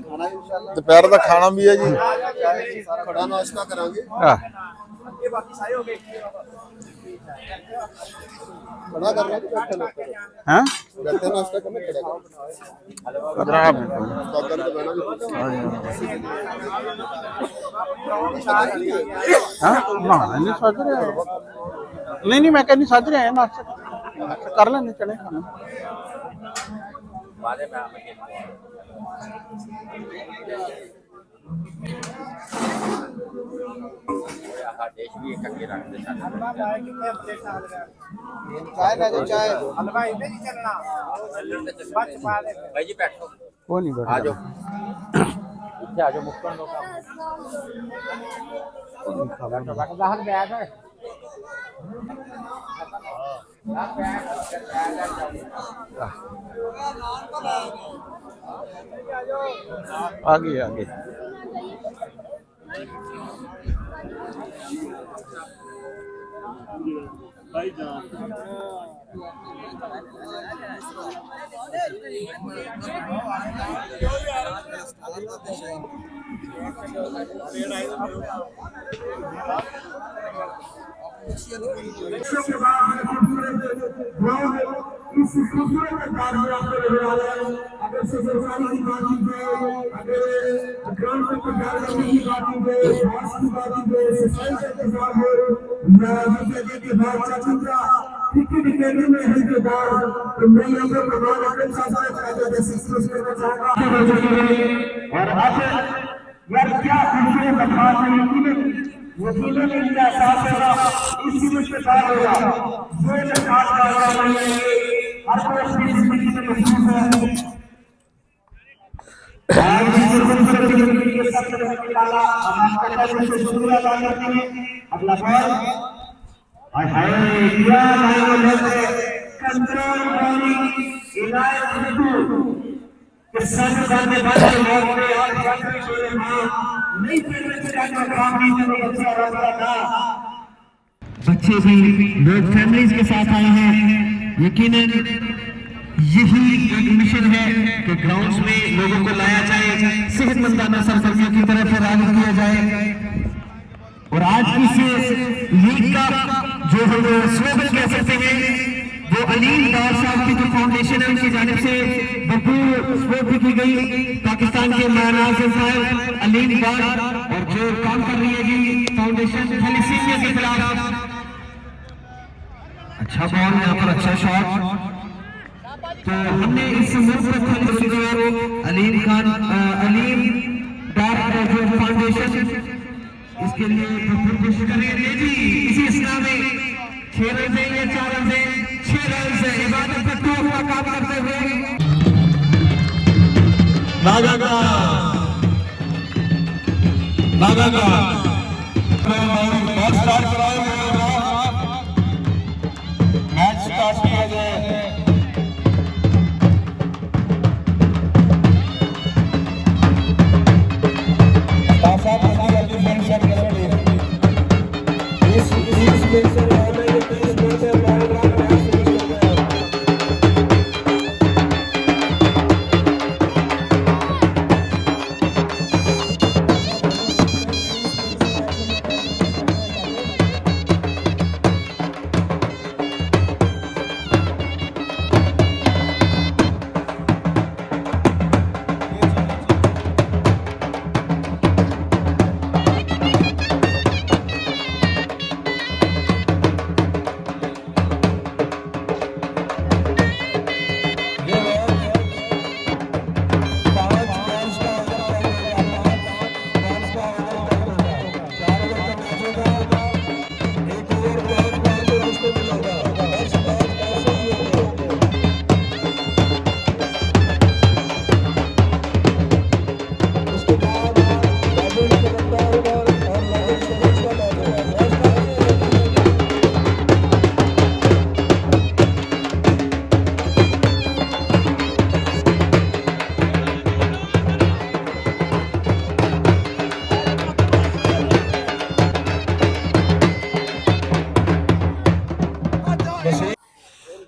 ਦੁਪਹਿਰ ਦਾ ਖਾਣਾ ਵੀ ਹੈ ਜੀ।
ਬੜਾ ਨਾਸ਼ਤਾ ਕਰਾਂਗੇ।
ਹਾਂ।
ਬੜਾ ਕਰ ਰਿਹਾ ਜੀ, ਬੈਠੇ ਨਾਸ਼ਤਾ
ਹੈਂ?
ਬੈਠੇ ਨਾਸ਼ਤਾ ਕਰਨਾ ਕਿਹੜਾ
ਹਾਂ ਨਾ ਨਹੀਂ ਸੱਜ ਰਿਹਾ। ਨਹੀਂ ਮੈਂ ਕਹਿੰਦੀ ਸੱਜ ਰਿਹਾ ਨਾਸ਼ਤਾ ਕਰ ਲੈਣੇ ਚਣੇ ਖਾਣੇ। ਕੋਈ ਨਹੀਂ ਬੈਠਾ।
ਆਜੋ
ਇੱਥੇ ਆਜੋ ਮੁੱਕਣ ਦੋ आगे
बच्चे भी लोग फैमिलीज के साथ आए हैं। यकीनन यही एक मिशन है कि ग्राउंड्स में लोगों को लाया जाए, सेहतमंदाना सरगर्मियों की तरफ राग़िब किया जाए। और आज इस लीग का जो हम स्लोगन कह सकते हैं वो अलीम डार साहब की जो फाउंडेशन है उनकी जानिब से भरपूर सपोर्ट भी की गई। पाकिस्तान के महानाज़िम साहब अलीम डार और जो काम कर रही है जी फाउंडेशन थैलेसीमिया के खिलाफ। अच्छा बॉल यहाँ पर, अच्छा शॉट। तो हमने इस अलीम खान अलीम डार जो फाउंडेशन इसके लिए भरपूर कोशिश करेंगे जी। इसी स्ना में 6 रन से या 4 रन से 6 रन से इबादत पट्टू अपना काम करते हुए मैच स्टार्ट किया जाए।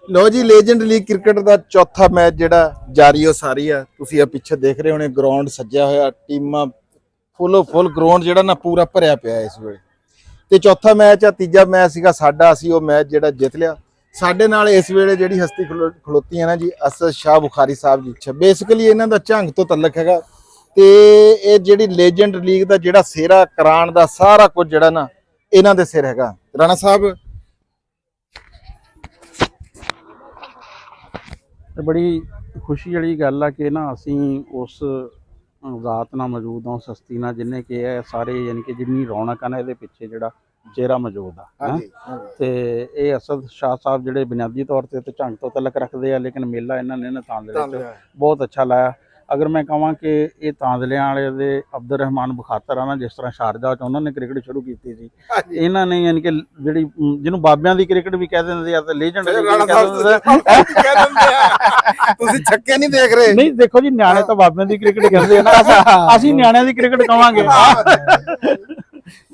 ਲੋ ਜੀ, ਲੈਜੈਂਡ ਲੀਗ ਕ੍ਰਿਕਟ ਦਾ ਚੌਥਾ ਮੈਚ ਜਿਹੜਾ ਜਾਰੀ ਹੋ ਸਾਰੀ ਆ। ਤੁਸੀਂ ਆ ਪਿੱਛੇ ਦੇਖ ਰਹੇ ਹੋਣੇ ਗਰਾਊਂਡ ਸੱਜਿਆ ਹੋਇਆ, ਟੀਮਾਂ ਫੁੱਲ ਗਰਾਊਂਡ ਜਿਹੜਾ ਨਾ ਪੂਰਾ ਭਰਿਆ ਪਿਆ ਇਸ ਵੇਲੇ। ਤੇ ਚੌਥਾ ਮੈਚ ਆ, ਤੀਜਾ ਮੈਚ ਸੀਗਾ ਸਾਡਾ, ਅਸੀਂ ਉਹ ਮੈਚ ਜਿਹੜਾ ਜਿੱਤ ਲਿਆ। ਸਾਡੇ ਨਾਲ ਇਸ ਵੇਲੇ ਜਿਹੜੀ ਹਸਤੀ ਖਲੋਤੀ ਹੈ ਨਾ ਜੀ, ਅਸਦ ਸ਼ਾਹ ਬੁਖਾਰੀ ਸਾਹਿਬ ਜੀ। ਬੇਸਿਕਲੀ ਇਹਨਾਂ ਦਾ ਝੰਗ ਤੋਂ ਤਲਕ ਹੈਗਾ ਤੇ ਇਹ ਜਿਹੜੀ ਲੈਜੈਂਡ ਲੀਗ ਦਾ ਜਿਹੜਾ ਸਿਹਰਾ ਕਰਾਉਣ ਦਾ ਸਾਰਾ ਕੁਝ ਜਿਹੜਾ ਨਾ ਇਹਨਾਂ ਦੇ ਸਿਰ ਹੈਗਾ। ਰਾਣਾ ਸਾਹਿਬ,
ਤੇ ਬੜੀ ਖੁਸ਼ੀ ਵਾਲੀ ਗੱਲ ਆ ਕਿ ਨਾ ਅਸੀਂ ਉਸ ਜ਼ਾਤ ਨਾਲ ਮੌਜੂਦ ਹਾਂ, ਉਸ ਹਸਤੀ ਨਾਲ ਜਿਹਨੇ ਕਿ ਇਹ ਸਾਰੇ ਯਾਨੀ ਕਿ ਜਿੰਨੀ ਰੌਣਕ ਆ ਨਾ ਇਹਦੇ ਪਿੱਛੇ ਜਿਹੜਾ ਚਿਹਰਾ ਮੌਜੂਦ ਆ। ਤੇ ਇਹ ਅਸਦ ਸ਼ਾਹ ਸਾਹਿਬ ਜਿਹੜੇ ਬੁਨਿਆਦੀ ਤੌਰ ਤੇ ਝੰਗ ਤੋਂ ਤਲਕ ਰੱਖਦੇ ਆ, ਲੇਕਿਨ ਮੇਲਾ ਇਹਨਾਂ ਨੇ ਨਾ ਤਾਂਦਲੇ ਚ ਬਹੁਤ ਅੱਛਾ ਲਾਇਆ। ਅਗਰ ਮੈਂ ਕਹਾਂ ਕਿ ਇਹ ਤਾਂਦਲਿਆਂ ਵਾਲੇ ਦੇ ਅਬਦੁਰ ਰਹਿਮਾਨ ਬਖਾਤਰ ਆ ਨਾ, ਜਿਸ ਤਰ੍ਹਾਂ ਸ਼ਾਰਜਾ ਚ ਉਹਨਾਂ ਨੇ ਕ੍ਰਿਕਟ ਸ਼ੁਰੂ ਕੀਤੀ ਸੀ, ਇਹਨਾਂ ਨੇ ਯਾਨੀ ਕਿ ਜਿਹੜੀ ਜਿਹਨੂੰ ਬਾਬਿਆਂ ਦੀ ਕ੍ਰਿਕਟ ਵੀ ਕਹਿ ਦਿੰਦੇ ਆ ਤੇ ਲੈਜੈਂਡ
ਤੁਸੀਂ ਛੱਕੇ ਨਹੀਂ ਦੇਖ ਰਹੇ?
ਨਹੀਂ, ਦੇਖੋ ਜੀ, ਨਿਆਣੇ ਤਾਂ ਬਾਬਿਆਂ ਦੀ ਕ੍ਰਿਕਟ ਕਹਿੰਦੇ ਆ ਨਾ, ਅਸੀਂ ਨਿਆਣਿਆਂ ਦੀ ਕ੍ਰਿਕਟ ਕਵਾਂਗੇ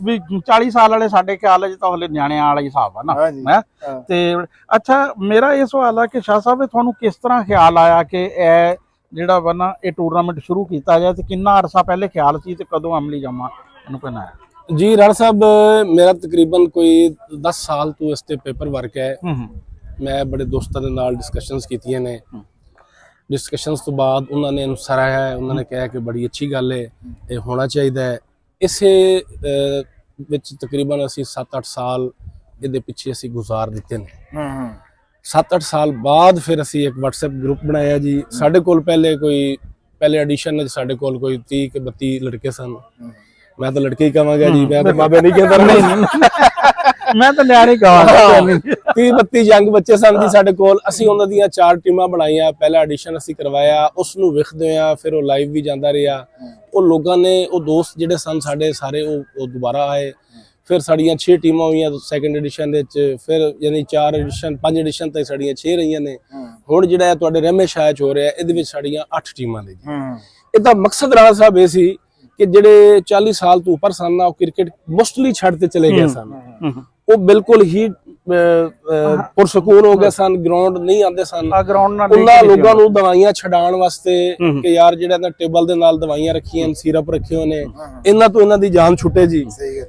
ਵੀ 40 ਸਾਲ ਵਾਲੇ ਸਾਡੇ ਖਿਆਲ 'ਚ ਤਾਂ ਹਲੇ ਨਿਆਣਿਆਂ ਵਾਲਾ ਹੀ ਹਿਸਾਬ ਆ ਨਾ। ਤੇ ਅੱਛਾ, ਮੇਰਾ ਇਹ ਸਵਾਲ ਆ ਕਿ ਸ਼ਾਹ ਸਾਹਿਬ, ਤੁਹਾਨੂੰ ਕਿਸ ਤਰ੍ਹਾਂ ਖਿਆਲ ਆਇਆ ਕਿ ਇਹ ਜਿਹੜਾ ਵਾ ਨਾ ਇਹ ਟੂਰਨਾਮੈਂਟ ਸ਼ੁਰੂ ਕੀਤਾ ਜਾਏ, ਤੇ ਕਿੰਨਾ ਅਰਸਾ ਪਹਿਲੇ ਖਿਆਲ ਸੀ ਤੇ ਕਦੋਂ ਅਮਲੀ ਜਾਮਾ ਇਹਨੂੰ ਪਹਿਨਾਇਆ?
जी राणा साहब, मेरा तकरीबन कोई 10 साल तो इस ते पेपर वर्क है। मैं बड़े दोस्तों के नाल डिस्कशनस कीतियां ने। डिस्कशनस तो बाद उन्होंने सराहा है, उन्होंने कहा कि बड़ी अच्छी गल है, ये होना चाहिए। इसे विच तकरीबन असी 7-8 साल ये पिछे असी गुजार दिते ने। 7-8 साल बाद फिर असी एक WhatsApp ग्रुप बनाया जी। साडे कोल पहले एडिशन साडे कोल कोई 30-32 लड़के सन। मैं तो लड़के ही कहांगा जी, मैं तो बाबे नहीं कहता,
मैं तो नियाणे कहांगा।
30-32 यंग बच्चे सन जी साडे कोल। ਅਸੀਂ ਉਹਨਾਂ ਦੀਆਂ 4 ਟੀਮਾਂ ਬਣਾਈਆਂ। ਪਹਿਲਾ ਐਡੀਸ਼ਨ ਅਸੀਂ ਕਰਵਾਇਆ, ਉਸ ਨੂੰ ਵੇਖਦੇ ਆ, ਫਿਰ ਉਹ ਲਾਈਵ ਵੀ ਜਾਂਦਾ ਰਿਹਾ। ਉਹ ਲੋਕਾਂ ਨੇ, ਉਹ ਦੋਸਤ ਜਿਹੜੇ ਸਨ ਸਾਡੇ ਸਾਰੇ, ਉਹ ਦੁਬਾਰਾ ਆਏ। ਫਿਰ ਸਾਡੀਆਂ 6 ਟੀਮਾਂ ਹੋਈਆਂ ਸੈਕੰਡ ਐਡੀਸ਼ਨ ਦੇ ਵਿੱਚ। ਫਿਰ ਯਾਨੀ 4 ਐਡੀਸ਼ਨ 5 ਐਡੀਸ਼ਨ ਤੱਕ ਸਾਡੀਆਂ 6 ਰਹੀਆਂ ਨੇ। ਹੁਣ ਜਿਹੜਾ ਤੁਹਾਡੇ ਰਹਿਮੇ ਸ਼ਾਹ ਚ ਹੋ ਰਿਹਾ, ਇਹਦੇ ਵਿੱਚ ਸਾਡੀਆਂ 8 ਟੀਮਾਂ ਨੇ ਜੀ। ਇਹਦਾ ਮਕਸਦ ਰਾਣਾ ਸਾਹਿਬ ਇਹ ਸੀ ਕਿ ਜਿਹੜੇ 40 ਸਾਲ ਤੋਂ ਉੱਪਰ ਸਨ ਨਾ, ਉਹ ਕ੍ਰਿਕਟ ਮੋਸਟਲੀ ਛੱਡ ਤੇ ਚਲੇ ਗਏ ਸਨ। ਉਹ ਬਿਲਕੁਲ ਹੀ ਪੁਰਸਕੂਨ ਹੋ ਗਏ ਸਨ, ਗਰਾਊਂਡ ਨਹੀਂ ਆਉਂਦੇ ਸਨ। ਉਹਨਾਂ ਲੋਕਾਂ ਨੂੰ ਦਵਾਈਆਂ ਛਡਾਉਣ ਵਾਸਤੇ ਕਿ ਯਾਰ ਜਿਹੜਾ ਨਾ ਟੇਬਲ ਦੇ ਨਾਲ ਦਵਾਈਆਂ ਰੱਖੀਆਂ, ਸੀਰਪ ਰੱਖੇ ਹੋਏ ਨੇ, ਇਹਨਾਂ ਤੋਂ ਇਹਨਾਂ ਦੀ ਜਾਨ ਛੁੱਟੇ ਜੀ।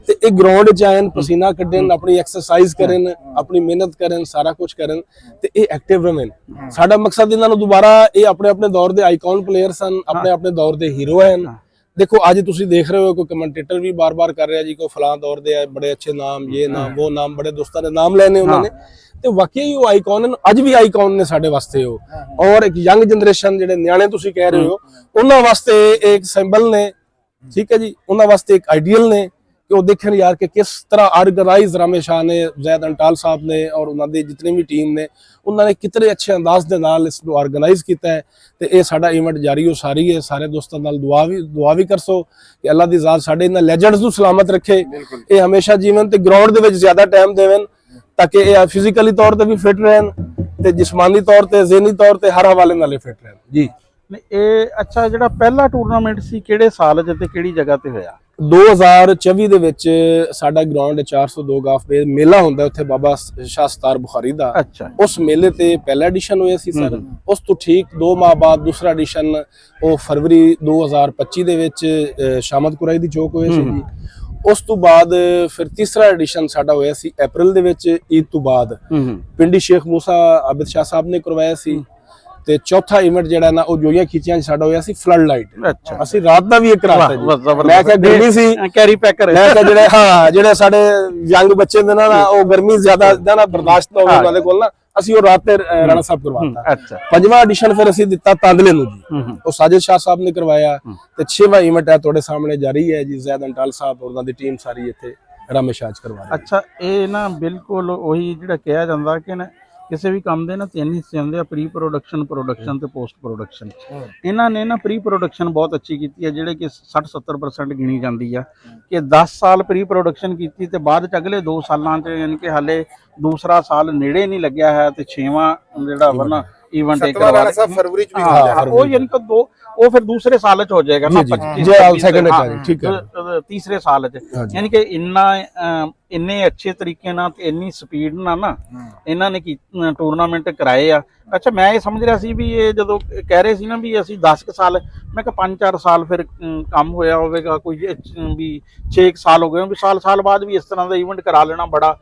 ਤੇ ਇਹ ਗਰਾਊਂਡ 'ਚ ਆਉਣ, ਪਸੀਨਾ ਕੱਢਣ, ਆਪਣੀ ਐਕਸਰਸਾਈਜ਼ ਕਰਨ, ਆਪਣੀ ਮਿਹਨਤ ਕਰਨ, ਸਾਰਾ ਕੁਝ ਕਰਨ ਤੇ ਇਹ ਐਕਟਿਵ ਰਹਿਣ। ਸਾਡਾ ਮਕਸਦ ਇਹਨਾਂ ਨੂੰ ਦੁਬਾਰਾ, ਇਹ ਆਪਣੇ ਆਪਣੇ ਦੌਰ ਦੇ ਆਈਕਨ ਪਲੇਅਰ ਸਨ, ਆਪਣੇ ਆਪਣੇ ਦੌਰ ਦੇ ਹੀਰੋ ਹਨ। देखो आज तुसी देख रहे हो कोई कमेंटेटर भी बार बार कर रहा है जी, कोई फलां दौर दे बड़े अच्छे नाम, ये नाम वो नाम, बड़े दोस्तों ने नाम लेने उन्होंने। ਤੇ ਵਾਕਈ ਉਹ ਆਈਕਨ ਅੱਜ ਵੀ ਆਈਕਨ ਨੇ ਸਾਡੇ ਵਾਸਤੇ ਉਹ। ਔਰ ਇੱਕ ਯੰਗ ਜਨਰੇਸ਼ਨ ਜਿਹੜੇ ਨਿਆਣੇ ਤੁਸੀਂ ਕਹਿ ਰਹੇ ਹੋ, ਉਹਨਾਂ ਵਾਸਤੇ ਇੱਕ ਸਿੰਬਲ ਨੇ, ਠੀਕ ਹੈ ਜੀ, ਉਹਨਾਂ ਵਾਸਤੇ ਇੱਕ ਆਈਡੀਅਲ ਨੇ ਕਿ ਉਹ ਦੇਖਣ ਯਾਰ ਕਿ ਕਿਸ ਤਰ੍ਹਾਂ ਆਰਗੇਨਾਈਜ਼ ਰਾਮੇ ਸ਼ਾਹ ਨੇ, ਜ਼ੈਦ ਅੰਟਾਲ ਸਾਹਿਬ ਨੇ ਔਰ ਉਹਨਾਂ ਦੀ ਜਿਤਨੀ ਵੀ ਟੀਮ ਨੇ, ਉਹਨਾਂ ਨੇ ਕਿਤਨੇ ਅੱਛੇ ਅੰਦਾਜ਼ ਦੇ ਨਾਲ ਇਸ ਨੂੰ ਆਰਗੇਨਾਈਜ਼ ਕੀਤਾ ਹੈ। ਤੇ ਇਹ ਸਾਡਾ ਇਵੈਂਟ ਜਾਰੀ ਹੋ ਸਾਰੀ ਹੈ। ਸਾਰੇ ਦੋਸਤਾਂ ਨਾਲ ਦੁਆ ਵੀ ਕਰਸੋ ਕਿ ਅੱਲਾਹ ਦੀ ਜ਼ਾਤ ਸਾਡੇ ਇਹਨਾਂ ਲੈਜੈਂਡਸ ਨੂੰ ਸਲਾਮਤ ਰੱਖੇ, ਇਹ ਹਮੇਸ਼ਾ ਜੀਵਨ ਤੇ ਗਰਾਊਂਡ ਦੇ ਵਿੱਚ ਜ਼ਿਆਦਾ ਟਾਈਮ ਦੇਵਨ ਤਾਂ ਕਿ ਇਹ ਫਿਜ਼ੀਕਲੀ ਤੌਰ ਤੇ ਵੀ ਫਿਟ ਰਹਿਣ ਤੇ ਜਿਸਮਾਨੀ ਤੌਰ ਤੇ, ਜ਼ਿਹਨੀ ਤੌਰ ਤੇ ਹਰ ਹਵਾਲੇ ਨਾਲ ਫਿਟ ਰਹਿਣ ਜੀ।
ਇਹ ਅੱਛਾ, ਜਿਹੜਾ ਪਹਿਲਾ ਟੂਰਨਾਮੈਂਟ ਸੀ ਕਿਹੜੇ ਸਾਲ 'ਚ ਤੇ ਕਿਹੜੀ ਜਗ੍ਹਾ ਤੇ ਹੋਇਆ?
2024 ਦੇ ਵਿੱਚ ਸਾਡਾ ਗਰਾਊਂਡ 402 ਗਾਫ ਬੇ ਮੇਲਾ ਹੁੰਦਾ ਉੱਥੇ ਬਾਬਾ ਸ਼ਾਹ ਸਤਾਰ ਬੁਖਾਰੀ ਦਾ।
ਅੱਛਾ,
ਉਸ ਮੇਲੇ ਤੇ ਪਹਿਲਾ ਐਡੀਸ਼ਨ ਹੋਇਆ ਸੀ ਸਰ। ਉਸ ਤੋਂ ਠੀਕ 2 ਮਾਹ ਬਾਅਦ ਦੂਸਰਾ ਐਡੀਸ਼ਨ ਉਹ ਫਰਵਰੀ 2025 ਦੇ ਵਿੱਚ ਸ਼ਾਮਤ ਕੁਰਾਈ ਦੀ ਚੌਕ ਹੋਇਆ ਸੀ ਜੀ। ਉਸ ਤੋਂ ਬਾਅਦ ਫਿਰ ਤੀਸਰਾ ਐਡੀਸ਼ਨ ਸਾਡਾ ਹੋਇਆ ਸੀ ਅਪ੍ਰੈਲ ਦੇ ਵਿੱਚ ਈਦ ਤੋਂ ਬਾਅਦ, ਪਿੰਡੀ ਸ਼ੇਖ ਮੂਸਾ ਆਬਿਦ ਸ਼ਾਹ ਸਾਹਿਬ ਨੇ ਕਰਵਾਇਆ ਸੀ। ਤੇ ਚੌਥਾ ਇਵੈਂਟ ਜਿਹੜਾ ਨਾ ਉਹ ਜੋਈਆਂ ਖਿੱਚੀਆਂ ਸਾਡਾ ਹੋਇਆ ਸੀ ਫਲੱਡ ਲਾਈਟ।
ਅੱਛਾ,
ਅਸੀਂ ਰਾਤ ਦਾ ਵੀ ਇੱਕ ਰਾਤ ਹੈ ਜੀ। ਮੈਂ ਕਿਹਾ ਗਰਮੀ ਸੀ,
ਕੈਰੀ ਪੈਕਰ
ਮੈਂ ਕਿਹਾ ਜਿਹੜੇ ਸਾਡੇ ਯੰਗ ਬੱਚੇ ਨੇ ਨਾ ਉਹ ਗਰਮੀ ਜ਼ਿਆਦਾ ਨਾ ਬਰਦਾਸ਼ਤ ਨਾ ਹੋਵੇ ਉਹਨਾਂ ਦੇ ਕੋਲ ਨਾ, ਅਸੀਂ ਉਹ ਰਾਤ ਤੇ ਰਾਣਾ ਸਾਹਿਬ ਕਰਵਾਤਾ।
ਅੱਛਾ,
ਪੰਜਵਾਂ ਐਡੀਸ਼ਨ ਫਿਰ ਅਸੀਂ ਦਿੱਤਾ ਤਾਂਦਲੇ ਨੂੰ ਜੀ, ਉਹ ਸਾਜਿਦ ਸ਼ਾਹ ਸਾਹਿਬ ਨੇ ਕਰਵਾਇਆ। ਤੇ 6ਵਾਂ ਇਵੈਂਟ ਹੈ ਤੁਹਾਡੇ ਸਾਹਮਣੇ ਜਾਰੀ ਹੈ ਜੀ, ਜ਼ੈਦ ਅੰਟਾਲ ਸਾਹਿਬ ਉਹਨਾਂ ਦੀ ਟੀਮ ਸਾਰੀ ਇੱਥੇ ਰਾਮੇ ਸ਼ਾਹ ਚ ਕਰਵਾ ਰਹੀ ਹੈ।
ਅੱਛਾ, ਇਹ ਨਾ ਬਿਲਕੁਲ ਉਹੀ ਜਿਹੜਾ ਕਿਹਾ ਜਾਂਦਾ ਕਿ ਨਾ ਕਿਸੇ ਵੀ ਕੰਮ ਦੇ ਨਾ 3 ਹਿੱਸੇ ਹੁੰਦੇ ਆ, ਪ੍ਰੀ ਪ੍ਰੋਡਕਸ਼ਨ, ਪ੍ਰੋਡਕਸ਼ਨ ਤੇ ਪੋਸਟ ਪ੍ਰੋਡਕਸ਼ਨ। ਇਹਨਾਂ ਨੇ ਨਾ ਪ੍ਰੀ ਪ੍ਰੋਡਕਸ਼ਨ ਬਹੁਤ ਅੱਛੀ ਕੀਤੀ ਹੈ, ਜਿਹੜੇ ਕਿ 60-70% ਗਿਣੀ ਜਾਂਦੀ ਆ ਕਿ 10 ਸਾਲ ਪ੍ਰੀ ਪ੍ਰੋਡਕਸ਼ਨ ਕੀਤੀ ਤੇ ਬਾਅਦ ਚ ਅਗਲੇ 2 ਸਾਲਾਂ ਚ, ਯਾਨੀ ਕਿ ਹਾਲੇ ਦੂਸਰਾ ਸਾਲ ਨੇੜੇ ਨਹੀਂ ਲੱਗਿਆ ਹੈ ਤੇ 6ਵਾਂ ਜਿਹੜਾ ਵਾ ਨਾ ਇਵੈਂਟ ਇੱਕ
ਰਾਣਾ ਸਾਹਿਬ ਫਰਵਰੀ ਚ ਵੀ
ਉਹ ਯਾਨੀ ਕਿ ਉਹ ਫਿਰ ਦੂਸਰੇ ਸਾਲ ਚ ਹੋ ਜਾਏਗਾ ਨਾ, 25
ਠੀਕ ਹੈ,
ਤੀਸਰੇ ਸਾਲ ਚ। ਯਾਨੀ ਕਿ ਇੰਨੇ ਅੱਛੇ ਤਰੀਕੇ ਨਾਲ ਤੇ ਇੰਨੀ ਸਪੀਡ ਨਾਲ ਨਾ ਇਹਨਾਂ ਨੇ ਟੂਰਨਾਮੈਂਟ ਕਰਾਏ ਆ। ਅੱਛਾ, ਮੈਂ ਇਹ ਸਮਝ ਰਿਹਾ ਸੀ ਵੀ ਇਹ ਜਦੋਂ ਕਹਿ ਰਹੇ ਸੀ ਨਾ ਵੀ ਅਸੀਂ 10 ਸਾਲ, ਮੈਂ ਕਿਹਾ 5-4 ਸਾਲ ਫਿਰ ਕੰਮ ਹੋਇਆ ਹੋਵੇਗਾ, ਕੋਈ ਵੀ 6 ਸਾਲ ਹੋ ਗਏ ਵੀ ਸਾਲ ਬਾਅਦ ਵੀ ਇਸ ਤਰ੍ਹਾਂ ਦਾ ਇਵੈਂਟ ਕਰਾ ਲੈਣਾ ਬੜਾ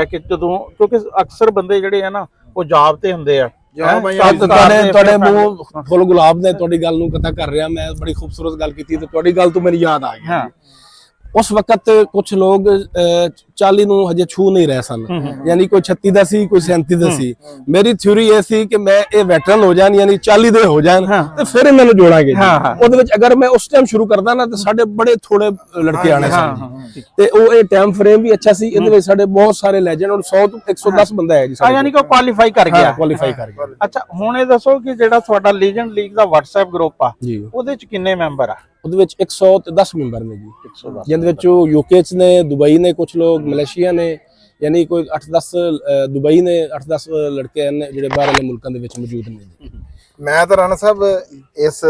ਕਿ ਜਦੋਂ, ਕਿਉਂਕਿ ਅਕਸਰ ਬੰਦੇ ਜਿਹੜੇ ਆ ਨਾ ਉਹ ਜਾਬ ਤੇ ਹੁੰਦੇ ਆ।
ਤੁਹਾਡੇ ਮੂੰਹ ਫੁੱਲ ਗੁਲਾਬ ਨੇ, ਤੁਹਾਡੀ ਗੱਲ ਨੂੰ ਕਥਾ ਕਰ ਰਿਹਾ ਮੈਂ, ਬੜੀ ਖੂਬਸੂਰਤ ਗੱਲ ਕੀਤੀ ਤੇ ਤੁਹਾਡੀ ਗੱਲ ਤੋਂ ਮੈਨੂੰ ਯਾਦ ਆ ਗਿਆ। ਉਸ ਵਕਤ ਕੁਝ ਲੋਕ 40 ਨੂੰ ਹਜੇ ਛੂ ਨਹੀਂ ਰਹੇ ਸਨ, ਯਾਨੀ ਕੋਈ 36 ਦਾ ਸੀ, ਕੋਈ 37 ਦਾ ਸੀ। ਮੇਰੀ ਥਿਊਰੀ ਇਹ ਸੀ ਕਿ ਮੈਂ ਇਹ ਵੈਟਰਨ ਹੋ ਜਾਣ, ਯਾਨੀ 40 ਦੇ ਹੋ ਜਾਣ ਤੇ ਫਿਰ ਇਹਨਾਂ ਨੂੰ ਜੋੜਾਂਗੇ। ਉਹਦੇ ਵਿੱਚ ਅਗਰ ਮੈਂ ਉਸ ਟਾਈਮ ਸ਼ੁਰੂ ਕਰਦਾ ਨਾ ਤੇ ਸਾਡੇ ਬੜੇ ਥੋੜੇ ਲੜਕੇ ਆਣੇ ਸਨ ਤੇ ਉਹ ਇਹ ਟਾਈਮ ਫਰੇਮ ਵੀ ਅੱਛਾ ਸੀ। ਇਹਦੇ ਵਿੱਚ ਸਾਡੇ ਬਹੁਤ ਸਾਰੇ ਲੈਜੈਂਡ, ਔਰ 100 ਤੋਂ 110 ਬੰਦਾ ਹੈ ਜੀ ਸਾਡੇ,
ਯਾਨੀ ਕਿ ਕੁਆਲੀਫਾਈ ਕਰ ਗਿਆ।
ਅੱਛਾ,
ਹੁਣ ਇਹ ਦੱਸੋ ਕਿ ਜਿਹੜਾ ਤੁਹਾਡਾ ਲੀਜੈਂਡ ਲੀਗ ਦਾ WhatsApp ਗਰੁੱਪ ਆ, ਉਹਦੇ ਚ ਕਿੰਨੇ ਮੈਂਬਰ ਆ?
ਉਹਦੇ ਵਿੱਚ 110 ਮੈਂਬਰ ਨੇ ਜੀ, ਜਿਹਦੇ ਵਿੱਚ ਯੂਕੇ ਚ ਨੇ, ਦੁਬਈ ਨੇ, ਕੁਝ ਲੋਕ ਮਲੇਸ਼ੀਆ ਨੇ, ਯਾਨੀ ਕੋਈ 8-10 ਦੁਬਈ ਨੇ, 8-10 ਲੜਕੇ ਨੇ ਜਿਹੜੇ ਬਾਹਰ ਦੇ ਮੁਲਕਾਂ ਦੇ ਵਿੱਚ ਮੌਜੂਦ ਨੇ ਜੀ।
ਮੈਂ ਤਾਂ ਰਾਣਾ ਸਾਹਿਬ ਇਸ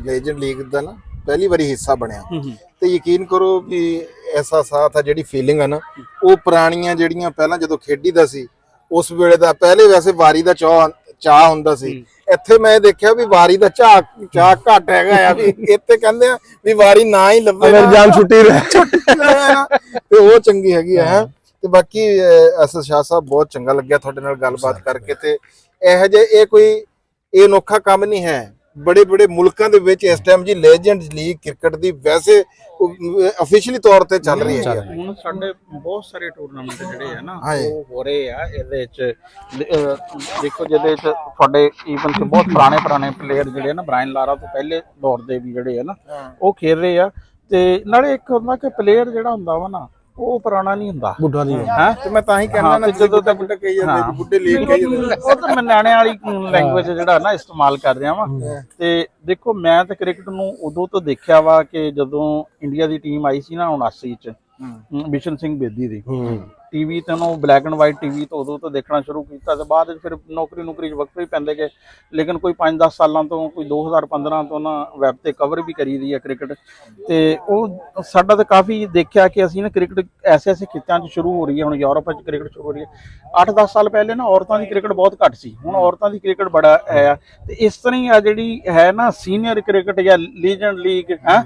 ਲੈਜੈਂਡ ਲੀਗ ਦਾ ਨਾ ਪਹਿਲੀ ਵਾਰੀ ਹਿੱਸਾ ਬਣਿਆ ਤੇ ਯਕੀਨ ਕਰੋ ਵੀ ਐਸਾ ਸਾਥ ਆ, ਜਿਹੜੀ ਫੀਲਿੰਗ ਆ ਨਾ, ਉਹ ਪੁਰਾਣੀਆਂ ਜਿਹੜੀਆਂ ਪਹਿਲਾਂ ਜਦੋਂ ਖੇਡੀਦਾ ਸੀ ਉਸ ਵੇਲੇ ਦਾ, ਪਹਿਲੇ ਵੈਸੇ ਵਾਰੀ ਦਾ ਚਾਹ ਹੁੰਦਾ ਸੀ। ਇੱਥੇ ਮੈਂ ਦੇਖਿਆ ਵੀ ਵਾਰੀ ਦਾ ਚਾਹ ਘੱਟ ਹੈਗਾ ਆ, ਵੀ ਇੱਥੇ ਕਹਿੰਦੇ ਆ ਵੀ ਵਾਰੀ ਨਾ ਹੀ ਲੱਭੇ,
ਜਾਨ ਛੁੱਟੀ
ਤੇ ਉਹ ਚੰਗੀ ਹੈਗੀ ਆ। ਤੇ ਬਾਕੀ ਅਸਦ ਸ਼ਾਹ ਸਾਹਿਬ ਬਹੁਤ ਚੰਗਾ ਲੱਗਿਆ ਤੁਹਾਡੇ ਨਾਲ ਗੱਲਬਾਤ ਕਰਕੇ। ਤੇ ਇਹੋ ਜਿਹੇ ਇਹ ਅਨੋਖਾ ਕੰਮ ਨਹੀਂ ਹੈ, ਬੜੇ ਮੁਲਕਾਂ ਦੇ ਵਿੱਚ ਇਸ ਟਾਈਮ ਜੀ ਲੈਜੈਂਡ ਲੀਗ ਕ੍ਰਿਕਟ ਦੀ ਵੈਸੇ ਅਫੀਸ਼ੀਅਲੀ ਤੌਰ ਤੇ ਚੱਲ ਰਹੀ ਹੈ।
ਹੁਣ ਸਾਡੇ ਬਹੁਤ ਸਾਰੇ ਟੂਰਨਾਮੈਂਟ ਜਿਹੜੇ ਆ ਨਾ ਉਹ ਹੋ ਰਹੇ ਆ। ਇਹਦੇ ਵਿੱਚ ਦੇਖੋ, ਜਿਹਦੇ ਵਿੱਚ ਤੁਹਾਡੇ ਈਵਨ ਕਿ ਬਹੁਤ ਪੁਰਾਣੇ ਪਲੇਅਰ ਜਿਹੜੇ ਆ ਨਾ, ਬ੍ਰਾਇਨ ਲਾਰਾ ਤੋਂ ਪਹਿਲੇ ਦੌਰ ਦੇ ਵੀ ਜਿਹੜੇ ਆ ਨਾ ਉਹ ਖੇਡ ਰਹੇ ਆ। ਤੇ ਨਾਲੇ ਇੱਕ ਹੁੰਦਾ ਕਿ ਪਲੇਅਰ ਜਿਹੜਾ ਹੁੰਦਾ ਵਾ ਨਾ ਉਹ ਪੁਰਾਣਾ ਨਹੀਂ ਹੁੰਦਾ,
ਬੁੱਢਾ ਨਹੀਂ ਹੁੰਦਾ।
ਤੇ ਮੈਂ ਤਾਂ ਹੀ ਕਹਿੰਦਾ ਨਾ, ਜਦੋਂ ਤੱਕ ਬੁੱਢਾ ਕਹੀ ਜਾਂਦੇ, ਬੁੱਢੇ ਲੀਗ ਕਹੀ ਜਾਂਦੇ,
ਉਹ ਤਾਂ ਮੈਂ ਨਿਆਣੇ ਵਾਲੀ ਲੈਂਗੁਏਜ ਜਿਹੜਾ ਨਾ ਇਸਤੇਮਾਲ ਕਰ ਰਿਹਾ ਵਾਂ। ਤੇ ਦੇਖੋ, ਮੈਂ ਤਾਂ ਕ੍ਰਿਕਟ ਨੂੰ ਉਦੋਂ ਤੋਂ ਦੇਖਿਆ ਵਾ ਕਿ ਜਦੋਂ ਇੰਡੀਆ ਦੀ ਟੀਮ ਆਈ ਸੀ ਨਾ 79 ਚ, ਬਿਸ਼ਨ ਸਿੰਘ ਬੇਦੀ ਦੀ ਟੀਵੀ ਤੇ ਉਹਨੂੰ ਬਲੈਕ ਐਂਡ ਵਾਈਟ ਟੀਵੀ ਤੋਂ ਉਦੋਂ ਤੋਂ ਦੇਖਣਾ ਸ਼ੁਰੂ ਕੀਤਾ। ਤੇ ਬਾਅਦ ਵਿੱਚ ਫਿਰ ਨੌਕਰੀ ਚ ਵਕਤ ਵੀ ਪੈਂਦੇ ਗਏ, ਲੇਕਿਨ ਕੋਈ 5-10 ਸਾਲਾਂ ਤੋਂ, ਕੋਈ 2015 ਤੋਂ ਨਾ ਵੈਬ ਤੇ ਕਵਰ ਵੀ ਕਰੀ ਦੀ ਹੈ ਕ੍ਰਿਕਟ। ਤੇ ਉਹ ਸਾਡਾ ਤਾਂ ਕਾਫੀ ਦੇਖਿਆ ਕਿ ਅਸੀਂ ਨਾ ਕ੍ਰਿਕਟ ਐਸੇ ਖਿੱਤਿਆਂ 'ਚ ਸ਼ੁਰੂ ਹੋ ਰਹੀ ਹੈ। ਹੁਣ ਯੂਰਪ 'ਚ ਕ੍ਰਿਕਟ ਸ਼ੁਰੂ ਹੋ ਰਹੀ ਹੈ। 8-10 ਸਾਲ ਪਹਿਲੇ ਨਾ ਔਰਤਾਂ ਦੀ ਕ੍ਰਿਕਟ ਬਹੁਤ ਘੱਟ ਸੀ, ਹੁਣ ਔਰਤਾਂ ਦੀ ਕ੍ਰਿਕਟ ਬੜਾ ਹੈ। ਤੇ ਇਸ ਤਰ੍ਹਾਂ ਹੀ ਆ ਜਿਹੜੀ ਹੈ ਨਾ ਸੀਨੀਅਰ ਕ੍ਰਿਕਟ ਜਾਂ ਲੀਜੈਂਡ ਲੀਗ ਹੈ,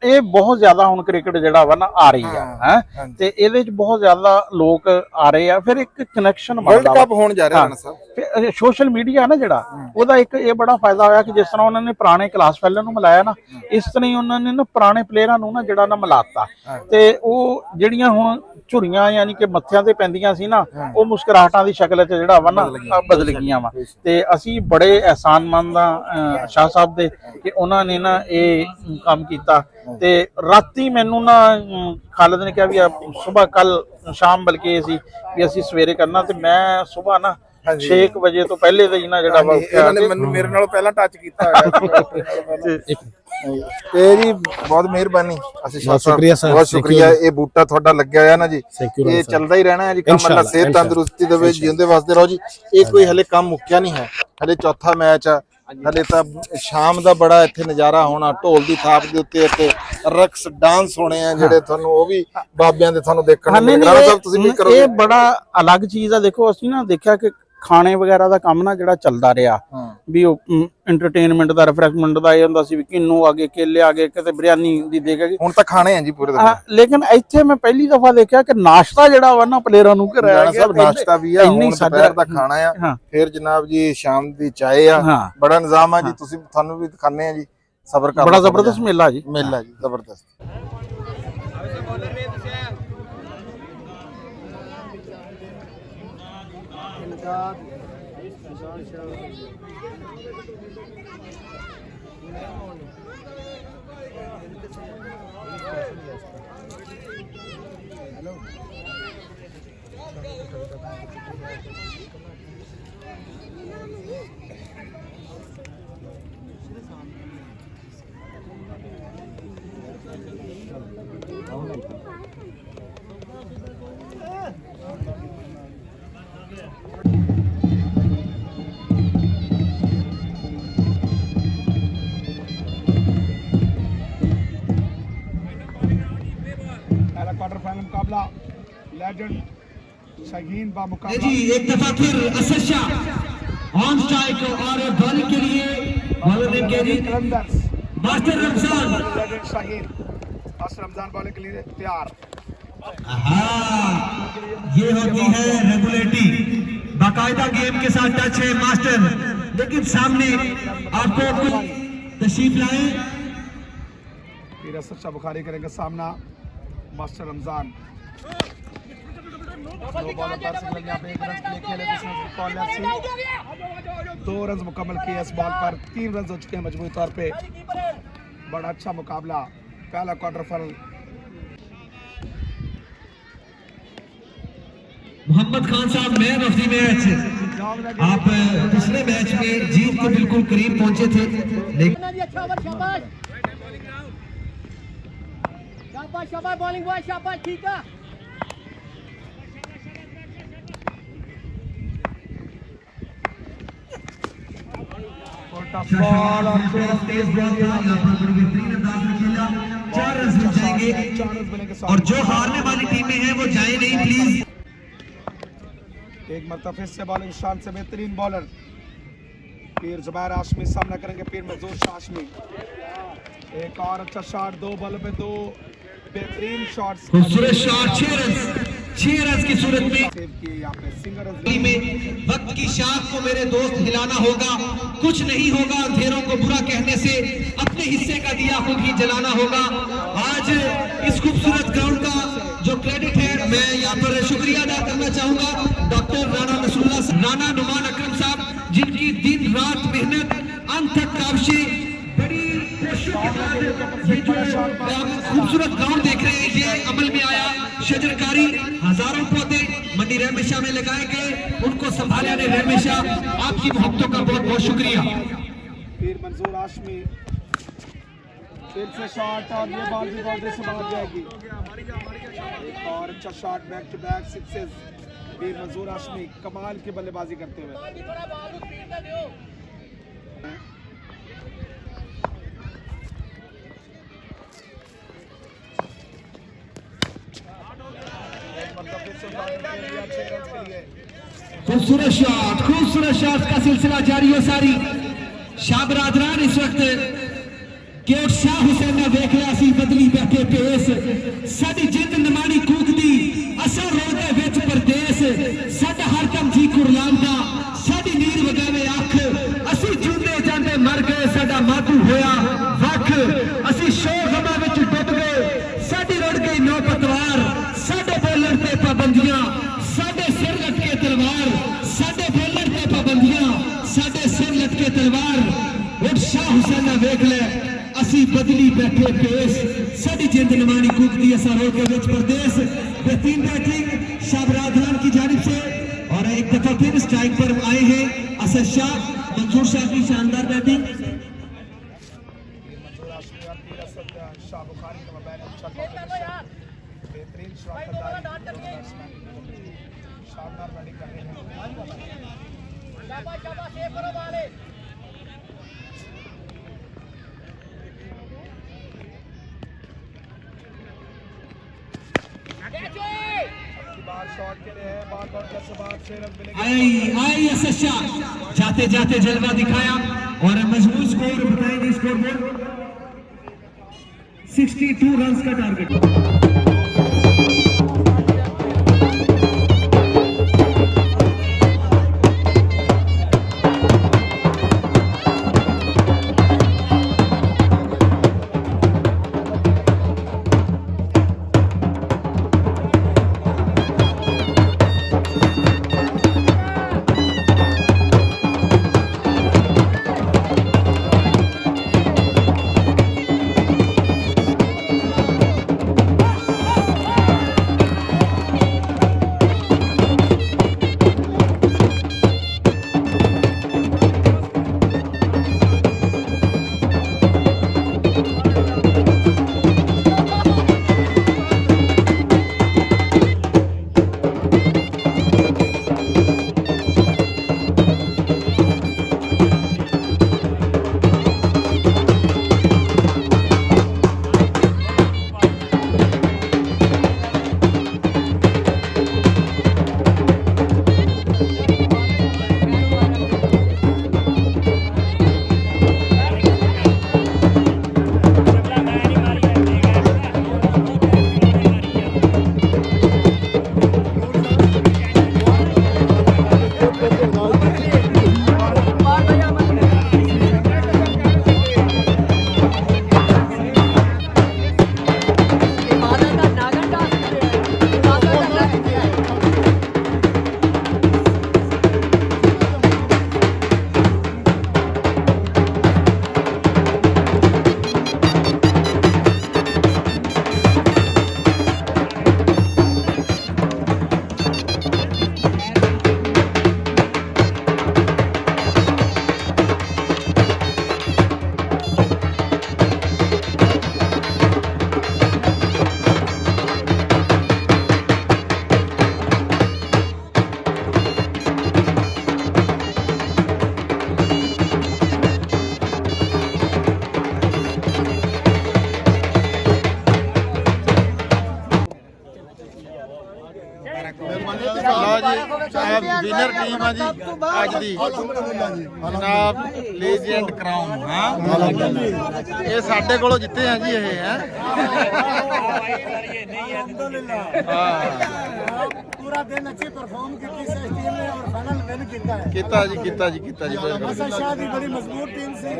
ਇਹ ਬਹੁਤ ਜ਼ਿਆਦਾ ਹੁਣ ਕ੍ਰਿਕਟ ਜਿਹੜਾ ਵਾ ਨਾ ਆ ਰਹੀ ਆ ਤੇ ਇਹਦੇ ਚ ਬਹੁਤ ਜ਼ਿਆਦਾ ਲੋਕ ਆ ਰਹੇ ਆ। ਫਿਰ ਇੱਕ ਕਨੈਕਸ਼ਨ ਬਣਦਾ,
ਵਰਲਡ ਕੱਪ ਹੋਣ ਜਾ ਰਿਹਾ ਰਾਣਾ ਸਾਹਿਬ।
ਸੋਸ਼ਲ ਮੀਡੀਆ ਨਾ ਜਿਹੜਾ, ਉਹਦਾ ਇੱਕ ਇਹ ਬੜਾ ਫਾਇਦਾ ਹੋਇਆ ਕਿ ਜਿਸ ਤਰ੍ਹਾਂ ਉਹਨਾਂ ਨੇ ਪੁਰਾਣੇ ਕਲਾਸ ਫੈਲਰ ਨੂੰ ਮਿਲਾਇਆ ਨਾ, ਇਸ ਤਰ੍ਹਾਂ ਹੀ ਉਹਨਾਂ ਨੇ ਨਾ ਪੁਰਾਣੇ ਪਲੇਅਰਾਂ ਨੂੰ ਨਾ ਜਿਹੜਾ ਨਾ ਮਿਲਾਤਾ। ਤੇ ਉਹ ਜਿਹੜੀਆਂ ਹੁਣ ਝੁਰੀਆਂ ਯਾਨੀ ਕਿ ਮੱਥਿਆਂ ਤੇ ਪੈਂਦੀਆਂ ਸੀ ਨਾ, ਉਹ ਮੁਸਕਰਾਹਟਾਂ ਦੀ ਸ਼ਕਲ 'ਚ ਜਿਹੜਾ ਵਾ ਨਾ ਬਦਲ ਗਈਆਂ ਵਾ। ਤੇ ਅਸੀਂ ਬੜੇ ਅਹਿਸਾਨਮੰਦ ਆ ਸ਼ਾਹ ਸਾਹਿਬ ਦੇ ਕਿ ਉਹਨਾਂ ਨੇ ਨਾ ਇਹ ਕੰਮ ਕੀਤਾ। ਤੇ ਰਾਤੀ ਮੈਨੂੰ ਨਾ ਖਾਲਦ ਨੇ ਕਿਹਾ ਵੀ ਸਵੇਰ ਕੱਲ ਸ਼ਾਮ ਬਲਕਿ ਸੀ ਵੀ ਅਸੀਂ ਸਵੇਰੇ ਕਰਨਾ, ਤੇ ਮੈਂ ਸਵੇਰ ਨਾ 6 ਵਜੇ ਤੋਂ ਪਹਿਲੇ ਤੇ ਨਾ ਜਿਹੜਾ ਵਾ
ਇਹਨਾਂ ਨੇ ਮੈਨੂੰ ਮੇਰੇ ਨਾਲੋਂ ਪਹਿਲਾਂ ਟੱਚ ਕੀਤਾ ਹੋਇਆ ਤੇ ਜੀ ਬਹੁਤ ਮਿਹਰਬਾਨੀ। ਅਸੀਂ
ਬਹੁਤ ਸ਼ੁਕਰੀਆ ਸਰ,
ਬਹੁਤ ਸ਼ੁਕਰੀਆ। ਇਹ ਬੂਟਾ ਤੁਹਾਡਾ ਲੱਗਿਆ ਹੋਇਆ ਨਾ ਜੀ, ਇਹ ਚੱਲਦਾ ਹੀ ਰਹਿਣਾ ਹੈ ਜੀ ਕੰਮ। ਅੱਲਾ ਸਿਹਤ ਤੰਦਰੁਸਤੀ ਦੇਵੇ, ਜਿਉਂਦੇ ਵਾਸਤੇ ਰਹੋ ਜੀ। ਇਹ ਕੋਈ ਹਲੇ ਕੰਮ ਮੁੱਕਿਆ ਨਹੀਂ ਹੈ, ਹਲੇ ਚੌਥਾ ਮੈਚ ਆ। ਹਲੇ ਤਾਂ ਸ਼ਾਮ ਦਾ ਬੜਾ ਇੱਥੇ ਨਜ਼ਾਰਾ ਹੋਣਾ, ਢੋਲ ਦੀ ਥਾਪ ਦੇ ਉੱਤੇ ਇੱਥੇ ਰਕਸ ਡਾਂਸ ਹੋਣੇ ਆ ਜਿਹੜੇ ਤੁਹਾਨੂੰ ਉਹ ਵੀ ਬਾਬਿਆਂ ਦੇ ਤੁਹਾਨੂੰ ਦੇਖਣ ਨੂੰ ਮਿਲਣਗੇ। ਸਾਹਿਬ ਤੁਸੀਂ ਵੀ ਕਰੋਗੇ।
ਇਹ ਬੜਾ ਅਲੱਗ ਚੀਜ਼ ਆ। ਦੇਖੋ ਅਸੀਂ ਨਾ ਦੇਖਿਆ ਕਿ ਖਾਣੇ ਵਗੈਰਾ ਦਾ ਕੰਮ ਨਾ ਜਿਹੜਾ ਚੱਲਦਾ ਰਿਹਾ ਵੀ ਉਹ ਐਂਟਰਟੇਨਮੈਂਟ ਦਾ, ਰਿਫਰੈਸ਼ਮੈਂਟ ਦਾ ਇਹ ਹੁੰਦਾ ਸੀ ਵੀ ਕਿੰਨੂ ਆ ਗਏ, ਕੇਲੇ ਆ ਗਏ, ਕਿਤੇ ਬਿਰਿਆਨੀ ਦੀ ਦੇ ਗਏ।
ਹੁਣ ਤਾਂ ਖਾਣੇ ਆ ਜੀ ਪੂਰੇ ਦਿਨ।
ਲੇਕਿਨ ਇੱਥੇ ਮੈਂ ਪਹਿਲੀ ਦਫਾ ਦੇਖਿਆ ਕਿ ਨਾਸ਼ਤਾ ਜਿਹੜਾ ਵਾ ਨਾ ਪਲੇਅਰਾਂ ਨੂੰ ਕਰਾਇਆ ਗਿਆ।
ਸਭ ਨਾਸ਼ਤਾ ਵੀ ਆ, ਹੁਣ ਦੁਪਹਿਰ ਦਾ ਖਾਣਾ ਆ, ਫਿਰ ਜਨਾਬ ਜੀ ਸ਼ਾਮ ਦੀ ਚਾਏ ਆ। ਬੜਾ ਨਿਜ਼ਾਮ ਆ ਜੀ, ਤੁਸੀਂ ਤੁਹਾਨੂੰ ਵੀ ਦਿਖਾਣੇ ਆ ਜੀ। ਸਬਰ ਕਰੋ,
ਬੜਾ ਜ਼ਬਰਦਸਤ ਮੇਲਾ ਜੀ,
ਮੇਲਾ ਜੀ ਜ਼ਬਰਦਸਤ।
क्वार्टर फाइनल मुकाबला लेजेंड शहीन बा मुकाबला
जी। एक दफा फिर असद शाह ऑन स्ट्राइक और बॉलिंग के लिए बॉलर नेम क्या जी? Master Ramzan.
Legend Shaheen master Ramzan bowling के लिए तैयार।
ये होती है रेगुलेटरी, बाकायदा गेम के साथ टच है मास्टर। लेकिन सामने आपको कुछ तशरीफ लाए।
फिर असद शाह बुखारी करेंगे सामना मास्टर रमजान। दो बॉल पर सिंगल यहाँ पे 1 रन के लिए खेले, दूसरे 2 रन मुकम्मल किए इस बॉल पर। 3 रन हो चुके हैं मजबूरी तौर पे। बड़ा अच्छा मुकाबला, पहला क्वार्टर फाइनल।
मोहम्मद खान साहब मैन ऑफ द मैच। आप पिछले मैच में जीत के बिल्कुल करीब पहुंचे थे, लेकिन
शाबाश बॉलिंग बॉय, शाबाश, ठीक है।
बॉल और तेज बॉल था, यहां पर बड़ी बेहतरीन अंदाज में खेला। 4 रन मिल जाएंगे और जो हारने वाली टीमें हैं वो जाए नहीं प्लीज।
एक मरतबा फिर से बॉलिंग शान से बेहतरीन बॉलर पीर जुबैर हाशमी सामना करेंगे पीर मंजूर शाह हाशमी। एक और अच्छा शॉट, 2 बॉल पे 2 बेहतरीन शॉट्स।
खूबसूरत शॉट, 6 रन की सूरत में वक्त की शाख को मेरे दोस्त हिलाना होगा। कुछ नहीं होगा अंधेरों को बुरा कहने से, अपने हिस्से का दिया खुद ही जलाना होगा। आज इस खूबसूरत ग्राउंड का जो क्रेडिट है मैं यहाँ पर शुक्रिया अदा करना चाहूंगा डॉक्टर राणा नसरुल्लाह, राणा नुमान अकरम साहब, जिनकी दिन रात मेहनत अंत तक काविशें, बड़ी कोशिशों के बाद ये जो खूबसूरत ग्राउंड देख रहे हैं ये अमल में आया। शजरकारी, हजारों पौधे मंडी रहमेशा में लगाए गए, उनको संभाला ने रहमेशा। आपकी मोहब्बतों का बहुत बहुत शुक्रिया।
पीर मंजूर हाशमी फिर से शॉट और ये बॉल भी बाउंड्री से बाहर जाएगी। एक और अच्छा shot, back to back sixes. Pir Manzoor Hashmi कमाल की बल्लेबाजी करते हुए।
खूबसूरत शॉट का सिलसिला जारी है सारी। शाह बरादरान इस वक्त केवट शाह हुसैन ने देख लिया सी बदली बैठे पेस। साडी जिंद नमानी कूकदी असा रोडे विच परदेस। साडा हर कम जी कुरलाम दा, साडी नीर वगावे अख। असी जूंदे जांदे मर गए, साडा मातू होया वख। असी शोर गमा विच डुब गए, साडी रुड़ गई नौ पतवार। साडे बोलण ते पाबंदियां, साडे सिर लटके तलवार। साडे बोलण ते पाबंदियां, साडे सिर लटके तलवार। उठ शाह हुसैन वेख ले ਅਸੀਂ ਬਦਲੀ ਬੈਠੇ ਪੇਸ਼ ਸਾਡੀ ਜਿੰਦ ਨਮਾਨੀ ਕੂਕਦੀ असरों के बीच प्रदेश बेहतरीन बैटिंग शाबराज खान की जानिब से और एक दफा फिर स्ट्राइक पर आए हैं असद शाह मंसूर शाह की शानदार बैटिंग
मंसूर हाशमी और तीर असद शाह बुखारी का मोबाइल अच्छा बेहतरीन शानदार बैटिंग कर रहे हैं
शाबाश शाबाश सेव करो वाले
बार शॉट के लिए है बार से रन मिलेंगे
आई असद शाह जाते जाते जलवा दिखाया और मजबूत स्कोर बताएंगे स्कोर बोर्ड 62 रन का टारगेट
विनर टीम है जी आज दी जनाब लीजेंड क्राउन हाँ ये साडे कोलों जिते हैं जी ये हैं
पूरा दिन अच्छी परफॉर्म की इस टीम ने और फाइनल विन
किता जी
असद शाह की बड़ी मजबूत टीम से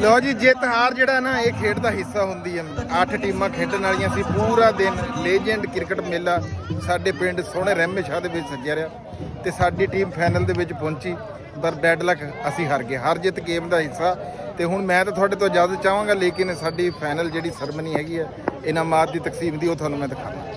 ਲਓ ਜੀ ਜਿੱਤ ਹਾਰ ਜਿਹੜਾ ਨਾ ਇਹ ਖੇਡ ਦਾ ਹਿੱਸਾ ਹੁੰਦੀ ਹੈ 8 ਟੀਮਾਂ ਖੇਡਣ ਵਾਲੀਆਂ ਸੀ ਪੂਰਾ ਦਿਨ ਲੈਜੈਂਡ ਕ੍ਰਿਕਟ ਮੇਲਾ ਸਾਡੇ ਪਿੰਡ ਸੋਹਣੇ ਰਹਿਮੇ ਸ਼ਾਹ ਦੇ ਵਿੱਚ ਸੱਜਿਆ ਰਿਹਾ ਤੇ ਸਾਡੀ ਟੀਮ ਫਾਈਨਲ ਦੇ ਵਿੱਚ ਪਹੁੰਚੀ ਪਰ ਡੈਡ ਲੱਕ ਅਸੀਂ ਹਾਰ ਗਏ ਹਾਰ ਜਿੱਤ ਗੇਮ ਦਾ ਹਿੱਸਾ ਤੇ ਹੁਣ ਮੈਂ ਤਾਂ ਤੁਹਾਡੇ ਤੋਂ ਇਜਾਜ਼ਤ ਚਾਹਾਂਗਾ ਲੇਕਿਨ ਸਾਡੀ ਫਾਈਨਲ ਜਿਹੜੀ ਸਰਮਨੀ ਹੈਗੀ ਹੈ ਇਨਾਮਾਤ ਦੀ ਤਕਸੀਮ ਦੀ ਉਹ ਤੁਹਾਨੂੰ ਮੈਂ ਦਿਖਾਵਾਂ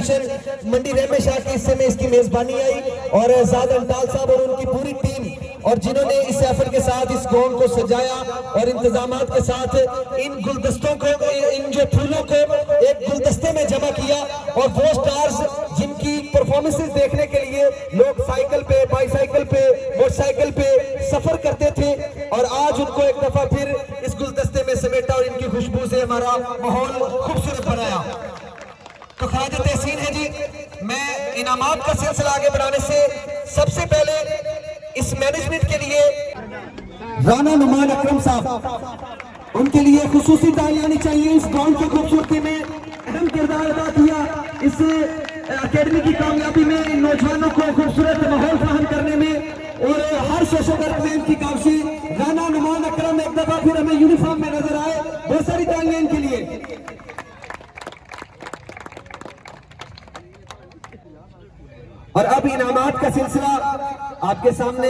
एडिशन मंडी रहमे शाह के हिस्से में इसकी मेजबानी आई और जाद अंटाल साहब और उनकी पूरी टीम और जिन्होंने इस एफर्ट के साथ इस ग्राउंड को सजाया और इंतजामात के साथ इन गुलदस्तों को, इन जो फूलों को एक गुलदस्ते में जमा किया और वो स्टार्स जिनकी परफॉर्मेंसेस देखने के लिए लोग साइकिल पे, बाईसाइकिल पे, मोटरसाइकिल पे सफर करते थे और आज उनको एक दफा फिर इस गुलदस्ते में समेटा और इनकी खुशबू से हमारा माहौल खूबसूरत बनाया। तो ख्वाजा तहसीन है जी, मैं इनामात का सिलसिला आगे बढ़ाने से सबसे पहले इस मैनेजमेंट के लिए राना नुमान अकरम साहब, उनके लिए खुसूसी तालियां आनी चाहिए। इस ग्राउंड की खूबसूरती में अहम किरदार अदा किया, इस अकेडमी की कामयाबी में, इन नौजवानों को खूबसूरत माहौल फराहम करने में और हर शोशोगर्द में इनकी काफी। राना नुमान अकरम एक दफा फिर हमें यूनिफॉर्म में नजर आए, बहुत सारी तालियां इनके लिए। और अब इनामात का सिलसिला आपके सामने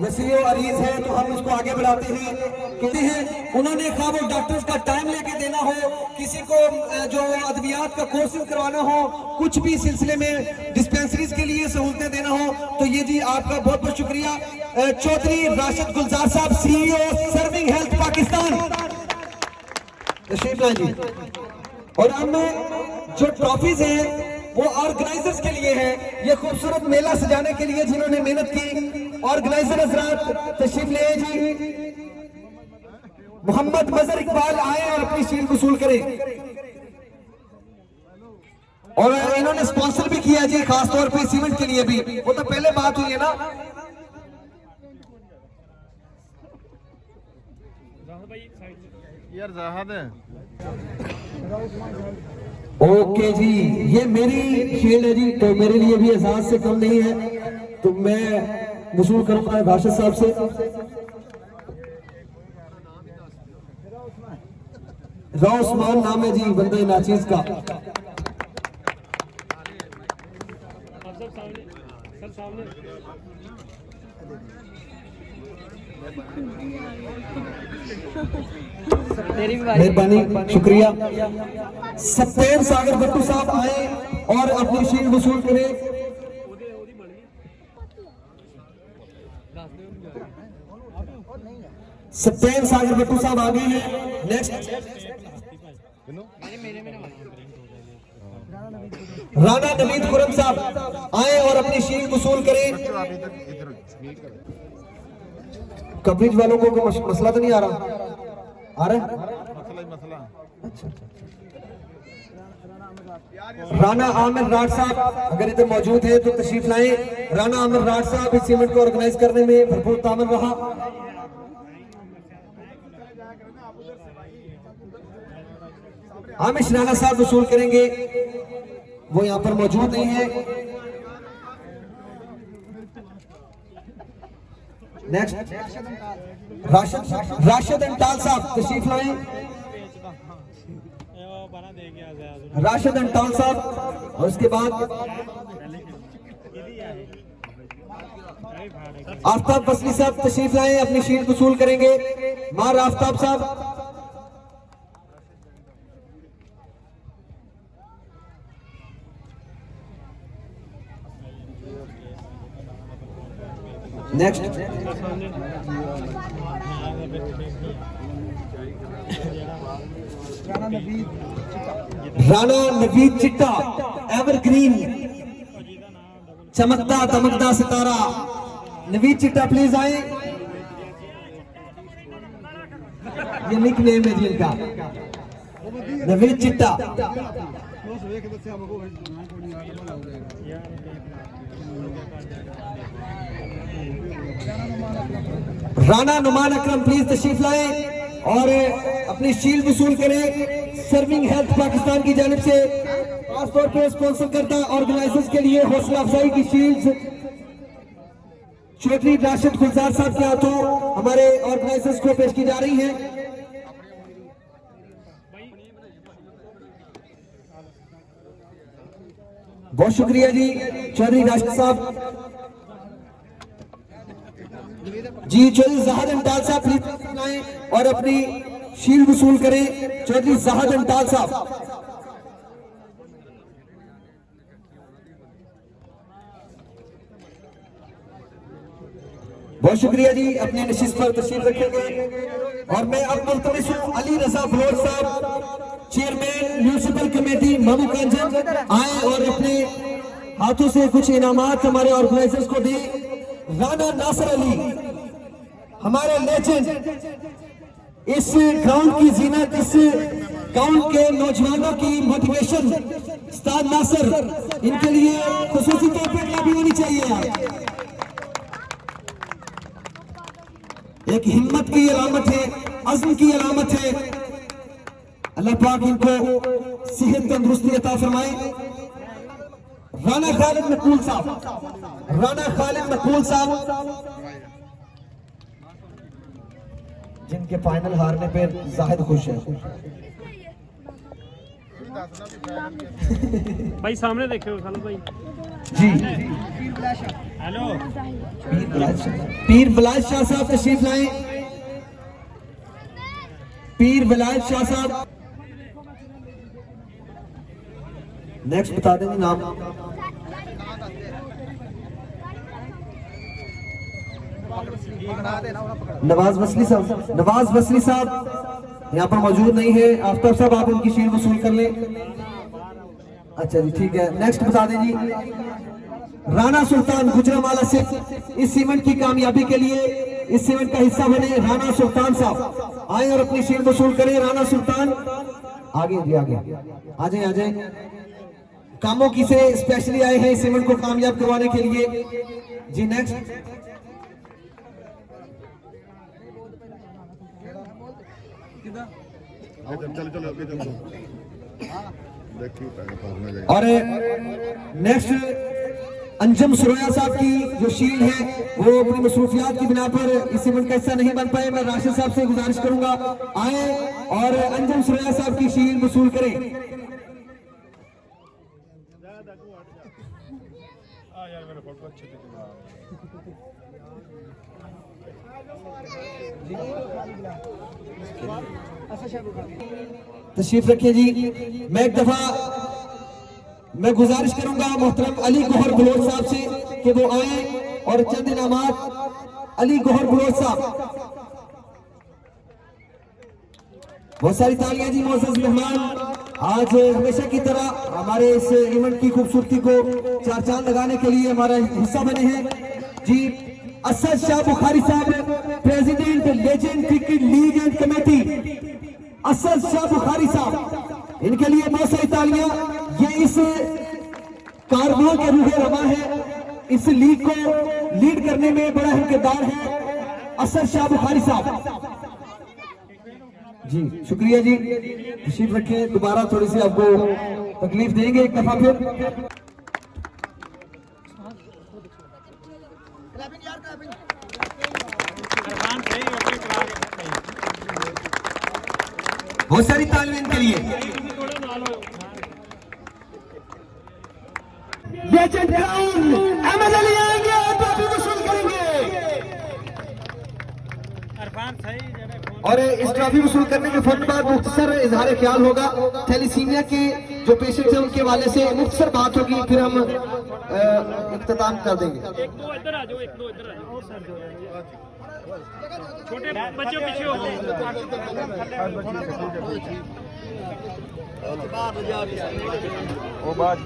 वसीओ अरीज है, तो हम उसको आगे बढ़ाते हैं। कहते हैं उन्होंने खा वो डॉक्टर्स का टाइम लेके देना हो, किसी को जो अद्वियात का कोर्सेज करवाना हो, कुछ भी सिलसिले में डिस्पेंसरीज के लिए सहूलतें देना हो, तो ये जी आपका बहुत बहुत शुक्रिया। चौधरी राशिद गुलजार साहब, CEO सर्विंग हेल्थ पाकिस्तान, तशरीफ लाएं जी। और अब जो ट्रॉफीज हैं वो ऑर्गेनाइजर्स के लिए है, ये खूबसूरत मेला सजाने के लिए जिन्होंने मेहनत की। ऑर्गेनाइजर हजरात तशरीफ ले जी। मोहम्मद मजहर इकबाल आए और अपनी शील्ड वसूल करें और इन्होंने स्पॉन्सर भी किया जी, खासतौर पे सीमेंट के लिए भी। वो तो पहले बात हुई है ना।
यार जाहद है।
ओके जी, ये मेरी शील्ड है जी, तो मेरे लिए भी एहसास से कम नहीं है, तो मैं वसूल करूंगा राशिद साहब से। रौसमान नाम है जी बंदे नाचीज का। मेहरबानी, शुक्रिया। सत्येंद्र सागर भट्टू साहब आए और अपनी शील्ड वसूल करें। सत्येंद्र सागर भट्टू साहब आ गए हैं। नेक्स्ट राणा नवीद खुरम साहब आए और अपनी शील्ड वसूल करें। कवरेज वालों को कोई मसला तो नहीं आ रहा? आ रहा है? अच्छा। राना आमिर राठ साहब अगर इधर मौजूद है तो तशरीफ लाएं। राना आमिर राठ साहब इस इवेंट को ऑर्गेनाइज करने में भरपूर तामन रहा। आमिर राना साहब वसूल करेंगे, वो यहाँ पर मौजूद नहीं है। नेक्स्ट राशिद अंटाल साहब तशरीफ लाएं। राशिद अंटाल साहब और उसके बाद आफ्ताब फसली साहब तशरीफ लाएं, अपनी शील्ड वसूल करेंगे। मार आफ्ताब साहब। नेक्स्ट राणा नवीद चिट्टा, एवरग्रीन, चमकता दमकदा सितारा। नवीद चिट्टा प्लीज आए, ये निक नेम है जी इनका, नवीद चिट्टा। राना नुमान अकरम प्लीज तशरीफ लाएं और अपनी शील्ड वसूल करें। सर्विंग हेल्थ पाकिस्तान की जानिब से खासतौर पर स्पॉन्सर करता ऑर्गेनाइजर्स के लिए हौसला अफजाई की शील्ड्स चौधरी राशिद गुलजार साहब के हाथों हमारे ऑर्गेनाइजर्स को पेश की जा रही हैं। बहुत शुक्रिया जी चौधरी राशिद साहब। जी चौधरी जाहद अंटाल साहब प्लीज आए और अपनी शील्ड वसूल करें। चौधरी जाहद अंटाल साहब। बहुत शुक्रिया जी, अपने नशिस्त पर तशरीफ रखेंगे। और मैं अब मुल्तमिस हूँ अली रजा बलोच साहब, चेयरमैन म्यूनिसिपल कमेटी मामू कांजन, आए और अपने हाथों से कुछ इनामात हमारे ऑर्गेनाइजर्स को दी। राना नासिर अली हमारे लेजेंड, इस ग्राउंड की जीनत, इस ग्राउंड के नौजवानों की मोटिवेशन, उस्ताद नासिर, इनके लिए खुसूसी तौर पर भी होनी चाहिए। एक हिम्मत की अलामत है, अज़्म की अलामत है। अल्लाह पाक इनको सेहत तंदुरुस्ती अता फरमाए। राना खालिद मकबूल साहब, राना खालिद मकबूल साहब, जिनके फाइनल हारने पर जाहिद खुश है।
भाई सामने देखो खालिद भाई
जी,
हेलो,
पीर बिलाल शाह साहब तशरीफ लाए। पीर बिलाल शाह साहब, नेक्स्ट बता देंगे नाम। नवाज वसली साहब, नवाज वसली साहब यहाँ पर मौजूद नहीं है। आफ्ताब साहब आप उनकी शील्ड वसूल कर लें। अच्छा जी ठीक है, नेक्स्ट बता दें जी। राना सुल्तान गुजरांवाला से इस इवेंट की कामयाबी के लिए, इस इवेंट का हिस्सा बने राना सुल्तान साहब, आए और अपनी शील्ड वसूल करें। राना सुल्तान आगे जी, आगे आ जाए, आ जाए। कामों की से स्पेशली आए हैं इस इवेंट को कामयाब करवाने के लिए जी। नेक्स्ट और नेक्स्ट अंजम सुरैया साहब की जो शील्ड है वो अपनी मसरूफियात की बिना पर इस इवेंट का हिस्सा नहीं बन पाए। मैं राशिद साहब से गुजारिश करूंगा आए और अंजम सुरैया साहब की शील्ड वसूल करें। तशरीफ रखिए जी। मैं एक दफा मैं गुजारिश करूंगा मोहतरम अली गौहर बलोच साहब से कि वो आए और चंद इनामात। अली गौहर बलोच साहब, बहुत सारी तालियां जी। मोअज़्ज़ज़ मेहमान, आज हमेशा की तरह हमारे इस इवेंट की खूबसूरती को चार चांद लगाने के लिए हमारा हिस्सा बने हैं जी। असद शाह बुखारी साहब, president legend cricket league and committee, Asad Shah Bukhari साहब, इनके लिए बहुत सारी तालियां। ये इस कारवां के रूह रवा है, इस लीग को लीड करने में बड़ा अहम किरदार है असद शाह बुखारी साहब जी। शुक्रिया जी, तशरीफ रखें। दोबारा थोड़ी सी आपको तकलीफ देंगे एक दफा फिर। बहुत सारी तालियां इनके लिए। लेजेंड क्राउन अहमद अली आएंगे और ट्रॉफी वसूल करेंगे। और इस ट्रॉफी वसूल करने के फौरन बाद मुख्तसर इजहार ख्याल होगा। थैलीसीमिया के जो पेशेंट हैं उनके हवाले से मुख्तसर बात होगी, फिर हम इख्तिताम कर देंगे।
एक दो इधर आ जाओ, एक दो इधर आ जाओ, छोटे बच्चों पीछे हो जाओ।
वो बात